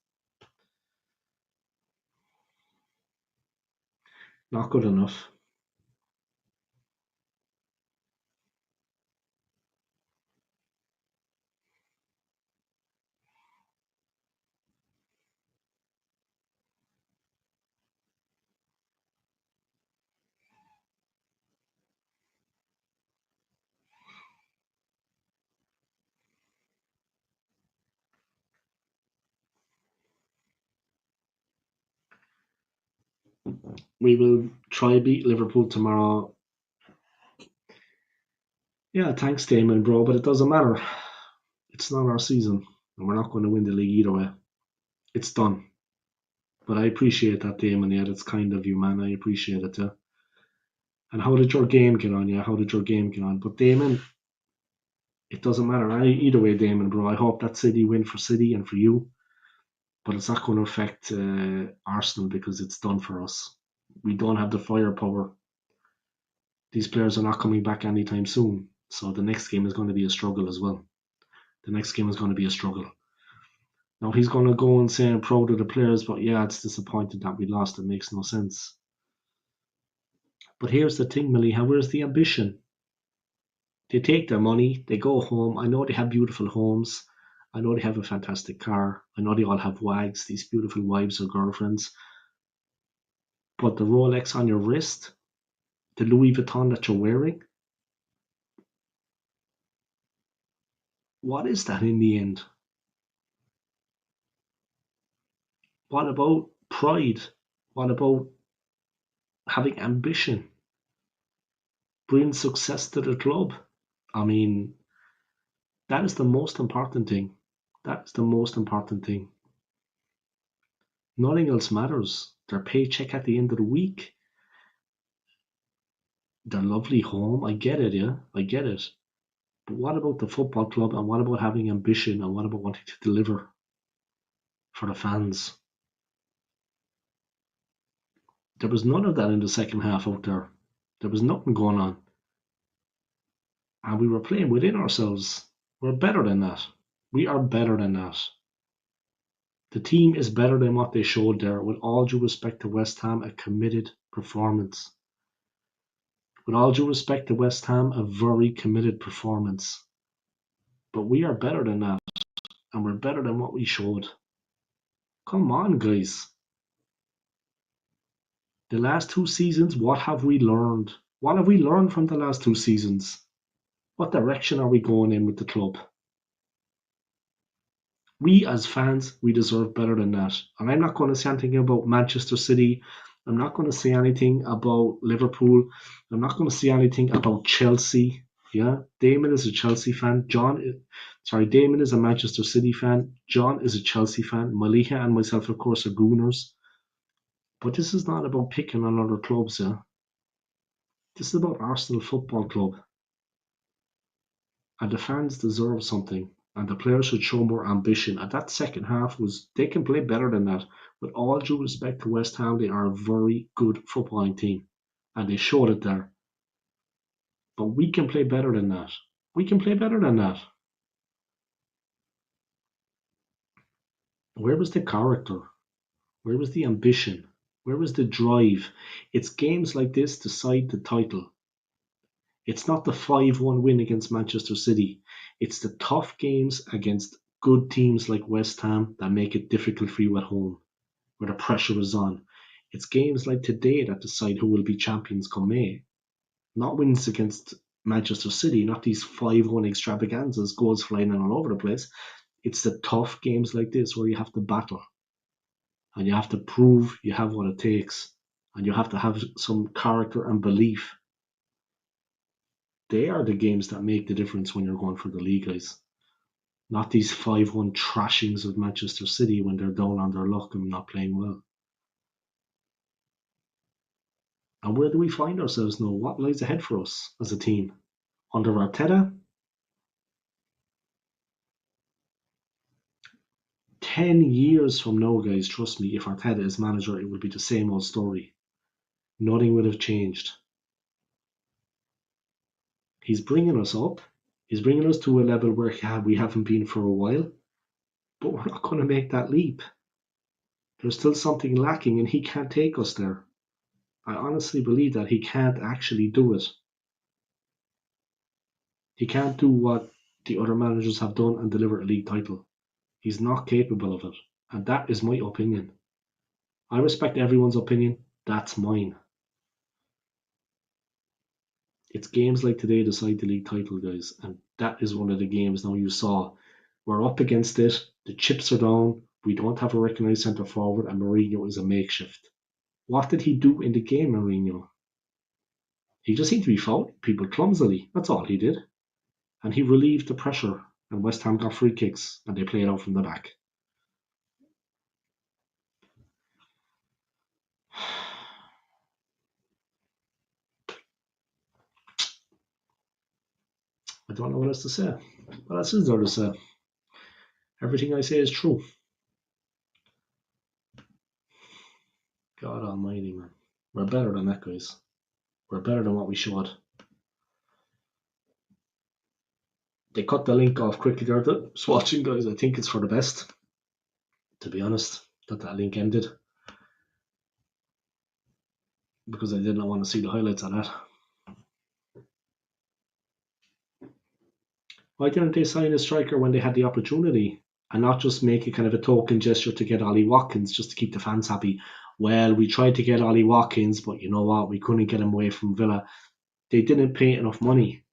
Not good enough. We will try beat Liverpool tomorrow. Yeah, thanks, Damon, bro, but it doesn't matter. It's not our season, and we're not going to win the league either way. It's done. But I appreciate that, Damon. Yeah, that's kind of you, man. I appreciate it, yeah. And how did your game get on? Yeah, how did your game get on? But Damon, it doesn't matter. Either way, Damon, bro. I hope that City win for City and for you. But it's not going to affect Arsenal because it's done for us. We don't have the firepower. These players are not coming back anytime soon. So the next game is going to be a struggle as well. The next game is going to be a struggle. Now he's going to go and say I'm proud of the players, but yeah, it's disappointing that we lost. It makes no sense. But here's the thing, Maliha, where's the ambition? They take their money, they go home. I know they have beautiful homes. I know they have a fantastic car. I know they all have wags, these beautiful wives or girlfriends. But the Rolex on your wrist, the Louis Vuitton that you're wearing, what is that in the end? What about pride? What about having ambition? Bring success to the club? I mean, that is the most important thing. That's the most important thing. Nothing else matters. Their paycheck at the end of the week, their lovely home. I get it, yeah, I get it. But what about the football club, and what about having ambition, and what about wanting to deliver for the fans? There was none of that in the second half out there. There was nothing going on. And we were playing within ourselves. We're better than that. We are better than that. The team is better than what they showed there. With all due respect to West Ham, a committed performance. With all due respect to West Ham, a very committed performance. But we are better than that, and we're better than what we showed. Come on, guys. The last 2 seasons, what have we learned? What have we learned from the last 2 seasons? What direction are we going in with the club? We as fans, we deserve better than that. And I'm not going to say anything about Manchester City. I'm not going to say anything about Liverpool. I'm not going to say anything about Chelsea. Yeah, Damon is a Chelsea fan. Damon is a Manchester City fan. John is a Chelsea fan. Malika and myself, of course, are Gooners. But this is not about picking on other clubs. Yeah, this is about Arsenal Football Club. And the fans deserve something, and the players should show more ambition. And that second half they can play better than that. With all due respect to West Ham, they are a very good footballing team, and they showed it there. But we can play better than that. We can play better than that. Where was the character? Where was the ambition? Where was the drive? It's games like this decide the title. It's not the 5-1 win against Manchester City. It's the tough games against good teams like West Ham that make it difficult for you at home, where the pressure is on. It's games like today that decide who will be champions come May. Not wins against Manchester City, not these 5-1 extravaganzas, goals flying in all over the place. It's the tough games like this where you have to battle. And you have to prove you have what it takes. And you have to have some character and belief. They are the games that make the difference when you're going for the league, guys. Not these 5-1 trashings of Manchester City when they're down on their luck and not playing well. And where do we find ourselves now? What lies ahead for us as a team? Under Arteta? 10 years from now, guys, trust me, if Arteta is manager, it will be the same old story. Nothing will have changed. He's bringing us up. He's bringing us to a level where we haven't been for a while. But we're not going to make that leap. There's still something lacking, and he can't take us there. I honestly believe that he can't actually do it. He can't do what the other managers have done and deliver a league title. He's not capable of it. And that is my opinion. I respect everyone's opinion. That's mine. It's games like today decide the league title, guys. And that is one of the games now you saw. We're up against it. The chips are down. We don't have a recognised centre forward, and Mourinho is a makeshift. What did he do in the game, Mourinho? He just seemed to be fouling people clumsily. That's all he did. And he relieved the pressure, and West Ham got free kicks, and they played out from the back. I don't know what else to say. What else is there to say? Everything I say is true. God almighty, man. We're better than that, guys. We're better than what we showed. They cut the link off quickly there. Just watching, guys. I think it's for the best, to be honest, that link ended. Because I didn't want to see the highlights of that. Why didn't they sign a striker when they had the opportunity and not just make a kind of a token gesture to get Ollie Watkins just to keep the fans happy? Well, we tried to get Ollie Watkins, but you know what? We couldn't get him away from Villa. They didn't pay enough money.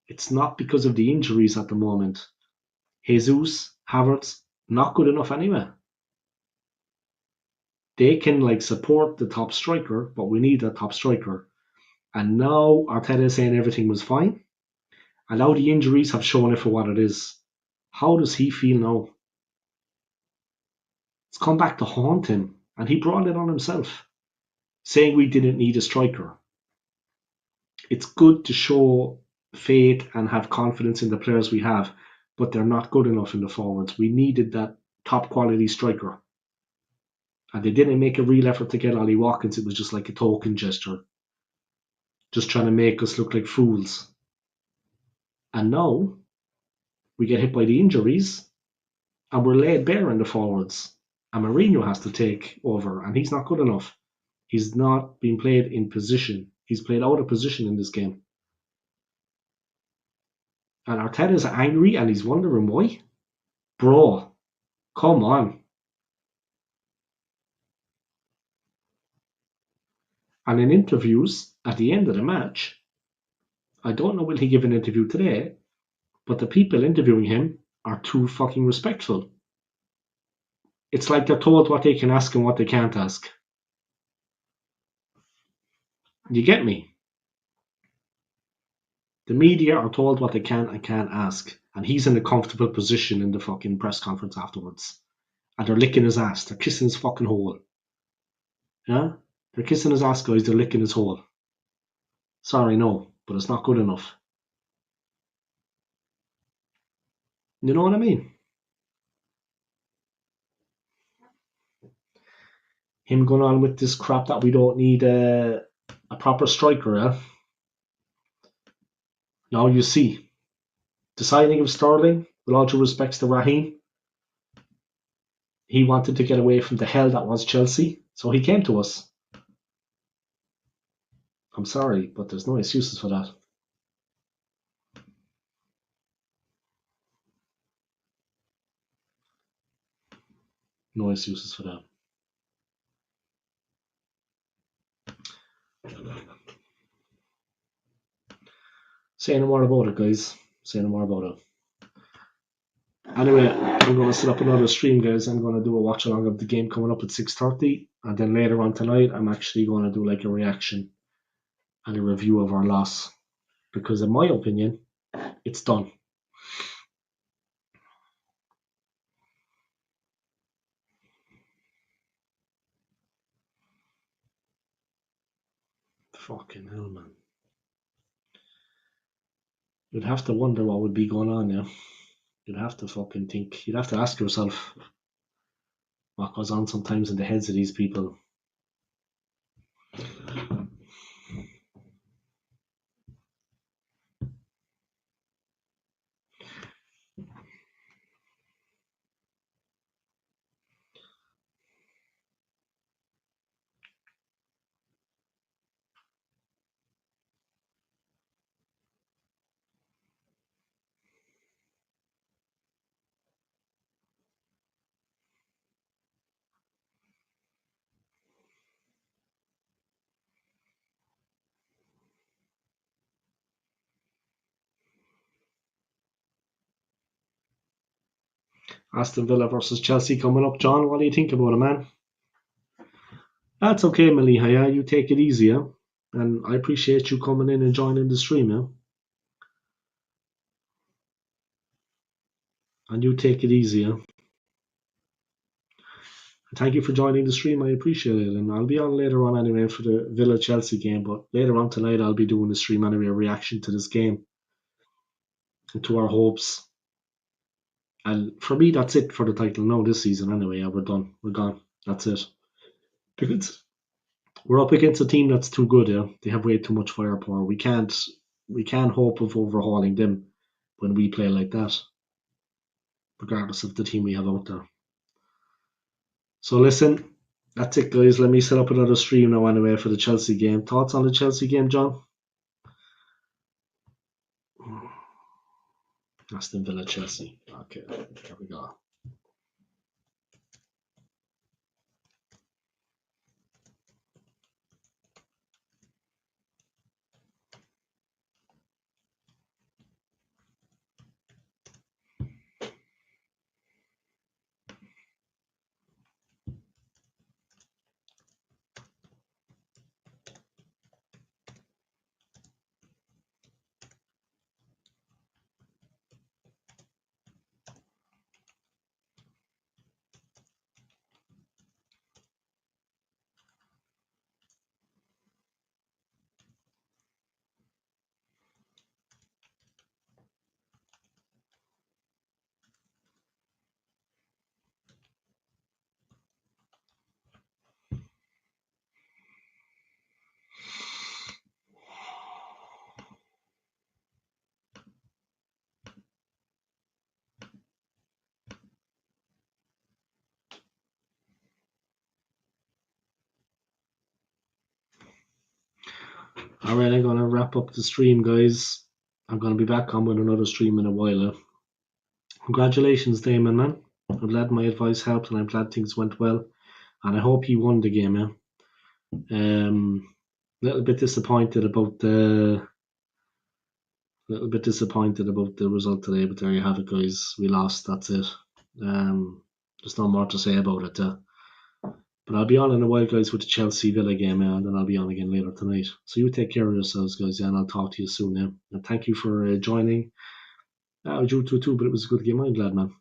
It's not because of the injuries at the moment. Jesus, Havertz, not good enough anyway. They can support the top striker, but we need a top striker. And now Arteta is saying everything was fine. And now the injuries have shown it for what it is. How does he feel now? It's come back to haunt him, and he brought it on himself, saying we didn't need a striker. It's good to show faith and have confidence in the players we have, but they're not good enough in the forwards. We needed that top quality striker. And they didn't make a real effort to get Ollie Watkins. It was just like a token gesture. Just trying to make us look like fools. And now we get hit by the injuries and we're laid bare in the forwards. And Mourinho has to take over, and he's not good enough. He's not being played in position. He's played out of position in this game. And Arteta's angry and he's wondering why. Bro, come on. And in interviews at the end of the match, I don't know will he give an interview today, but the people interviewing him are too fucking respectful. It's like they're told what they can ask and what they can't ask. You get me? The media are told what they can and can't ask, and he's in a comfortable position in the fucking press conference afterwards. And they're licking his ass. They're kissing his fucking hole. Yeah? They're kissing his ass, guys. They're licking his hole. Sorry, no, but it's not good enough. You know what I mean? Him going on with this crap that we don't need a proper striker, yeah? Now you see, the signing of Sterling, with all due respects to Raheem, he wanted to get away from the hell that was Chelsea, so he came to us. I'm sorry, but there's no excuses for that. No excuses for that. Say no more about it, guys. Say no more about it. Anyway, I'm going to set up another stream, guys. I'm going to do a watch along of the game coming up at 6:30, and then later on tonight, I'm actually going to do like a reaction and a review of our loss, because in my opinion, it's done. Fucking hell, man. You'd have to wonder what would be going on, yeah. You'd have to fucking think. You'd have to ask yourself what goes on sometimes in the heads of these people. Aston Villa versus Chelsea coming up, John. What do you think about it, man? That's okay, Maliha. Yeah, you take it easy, yeah? And I appreciate you coming in and joining the stream, yeah? And you take it easy, yeah? Thank you for joining the stream. I appreciate it. And I'll be on later on anyway for the Villa Chelsea game. But later on tonight, I'll be doing a stream anyway, a reaction to this game and to our hopes. And for me, that's it for the title now this season anyway. Yeah, we're done. We're gone. That's it. Because we're up against a team that's too good, yeah. They have way too much firepower. We can't hope of overhauling them when we play like that, regardless of the team we have out there. So listen, that's it, guys. Let me set up another stream now anyway for the Chelsea game. Thoughts on the Chelsea game, John? Aston Villa, Chelsea. Okay, there we go. All right, I'm gonna wrap up the stream, guys. I'm going to be back on with another stream in a while. Congratulations, Damon, man. I'm glad my advice helped, and I'm glad things went well. And I hope he won the game. Little bit disappointed about the result today, but there you have it, guys. We lost. That's it. There's no more to say about it. But I'll be on in a while, guys, with the Chelsea Villa game, and then I'll be on again later tonight. So you take care of yourselves, guys, and I'll talk to you soon. And thank you for joining. I drew 2-2, but it was a good game. I'm glad, man.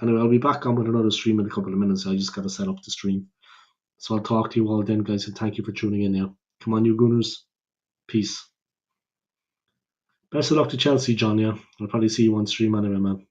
Anyway, I'll be back on with another stream in a couple of minutes. I just got to set up the stream. So I'll talk to you all then, guys, and thank you for tuning in now. Come on, you Gunners. Peace. Best of luck to Chelsea, John, yeah. I'll probably see you on stream anyway, man.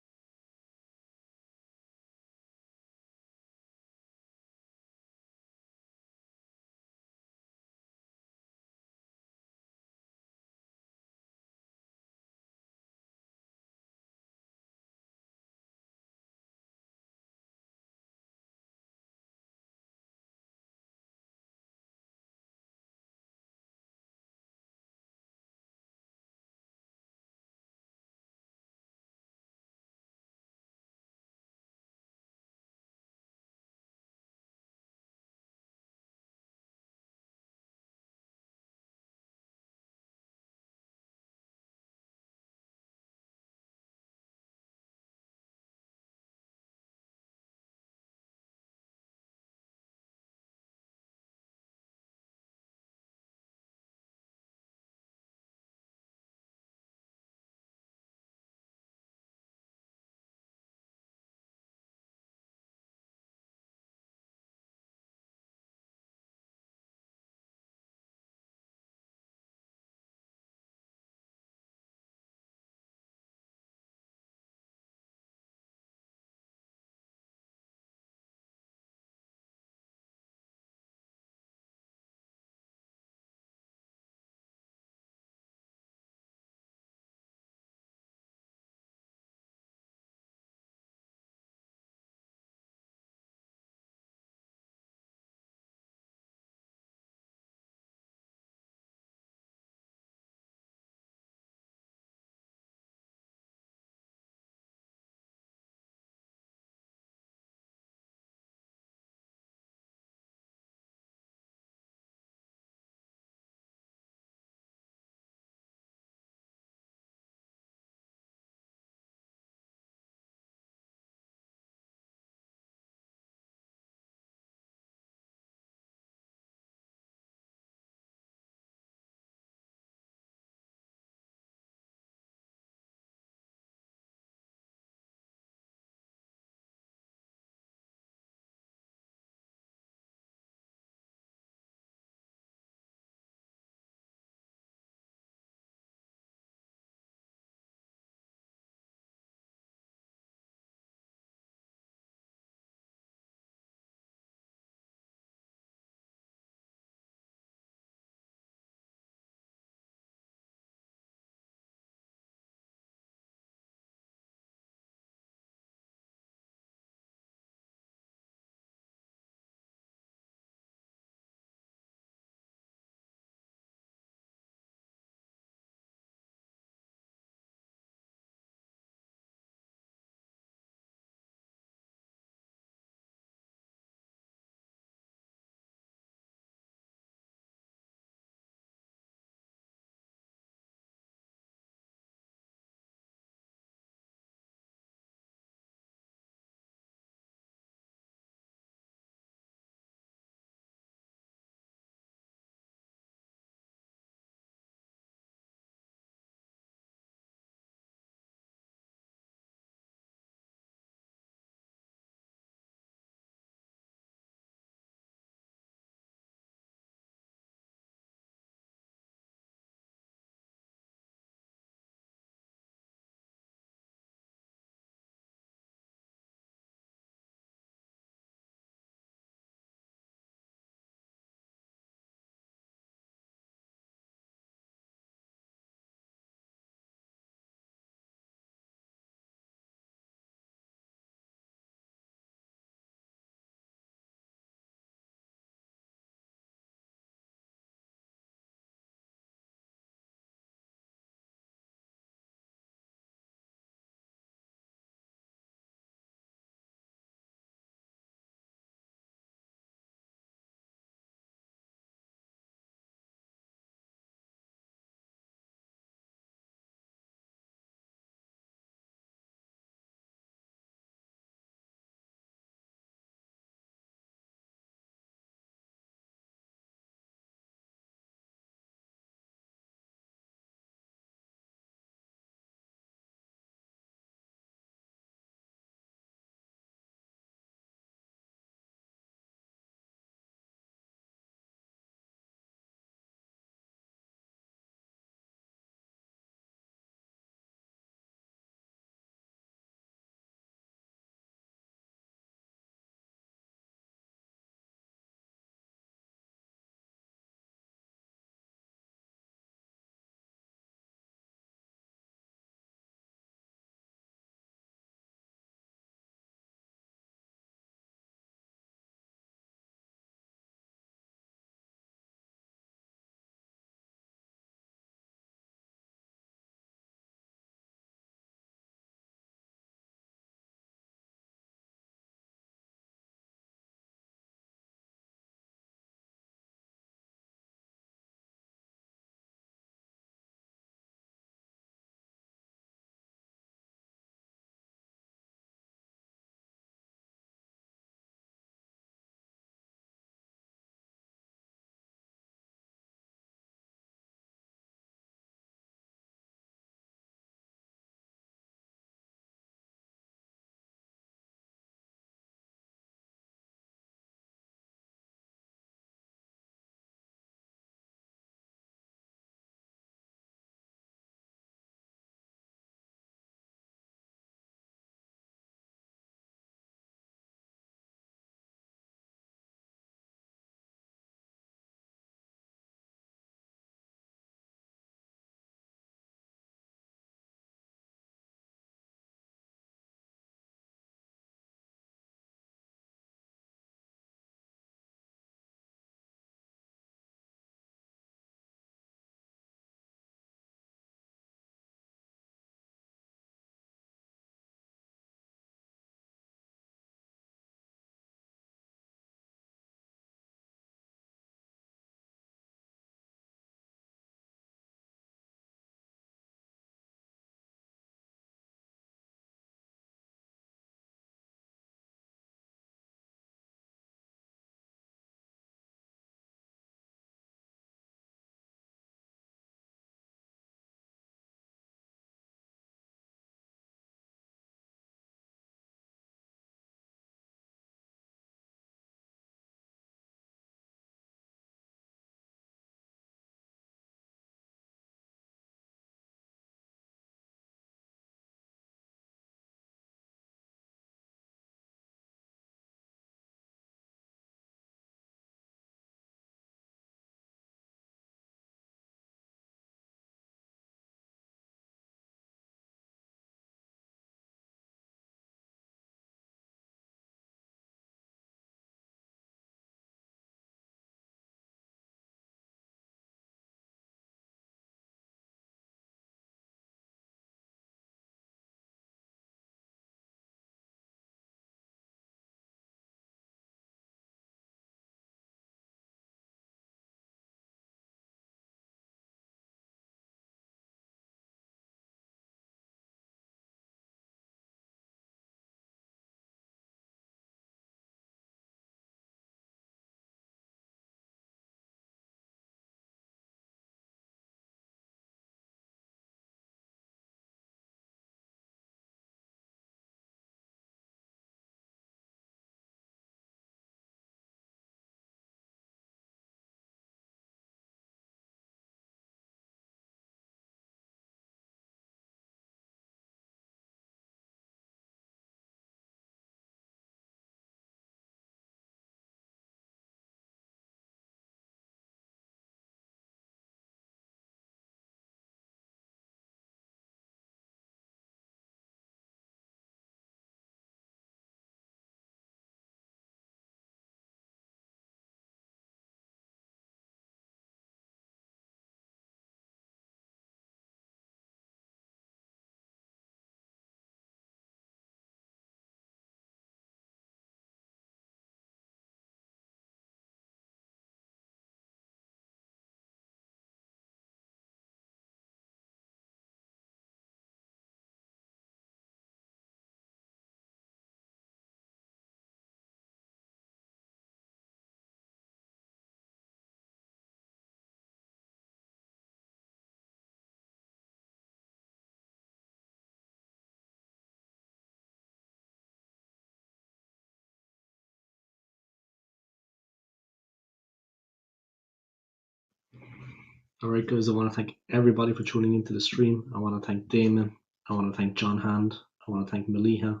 Alright, guys, I want to thank everybody for tuning into the stream. I want to thank Damon. I want to thank John Hand. I want to thank Maliha.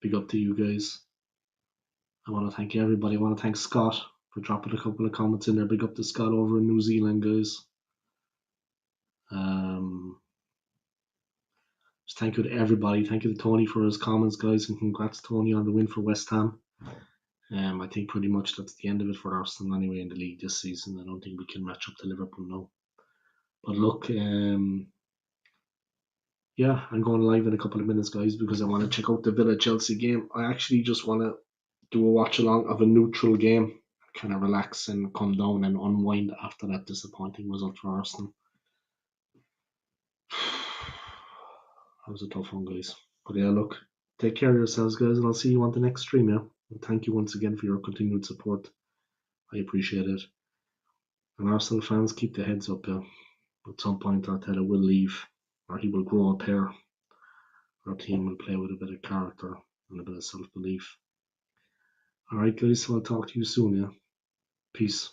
Big up to you guys. I want to thank everybody. I want to thank Scott for dropping a couple of comments in there. Big up to Scott over in New Zealand, guys. Just thank you to everybody. Thank you to Tony for his comments, guys, and congrats, Tony, on the win for West Ham. I think pretty much that's the end of it for Arsenal anyway in the league this season. I don't think we can match up to Liverpool now. But look, yeah, I'm going live in a couple of minutes, guys, because I want to check out the Villa Chelsea game. I actually just want to do a watch along of a neutral game, kind of relax and come down and unwind after that disappointing result for Arsenal. That was a tough one, guys. But yeah, look, take care of yourselves, guys, and I'll see you on the next stream, yeah? And thank you once again for your continued support. I appreciate it. And Arsenal fans, keep their heads up, yeah? At some point, Arteta will leave, or he will grow up here. Our team will play with a bit of character and a bit of self-belief. Alright, guys, so I'll talk to you soon, yeah? Peace.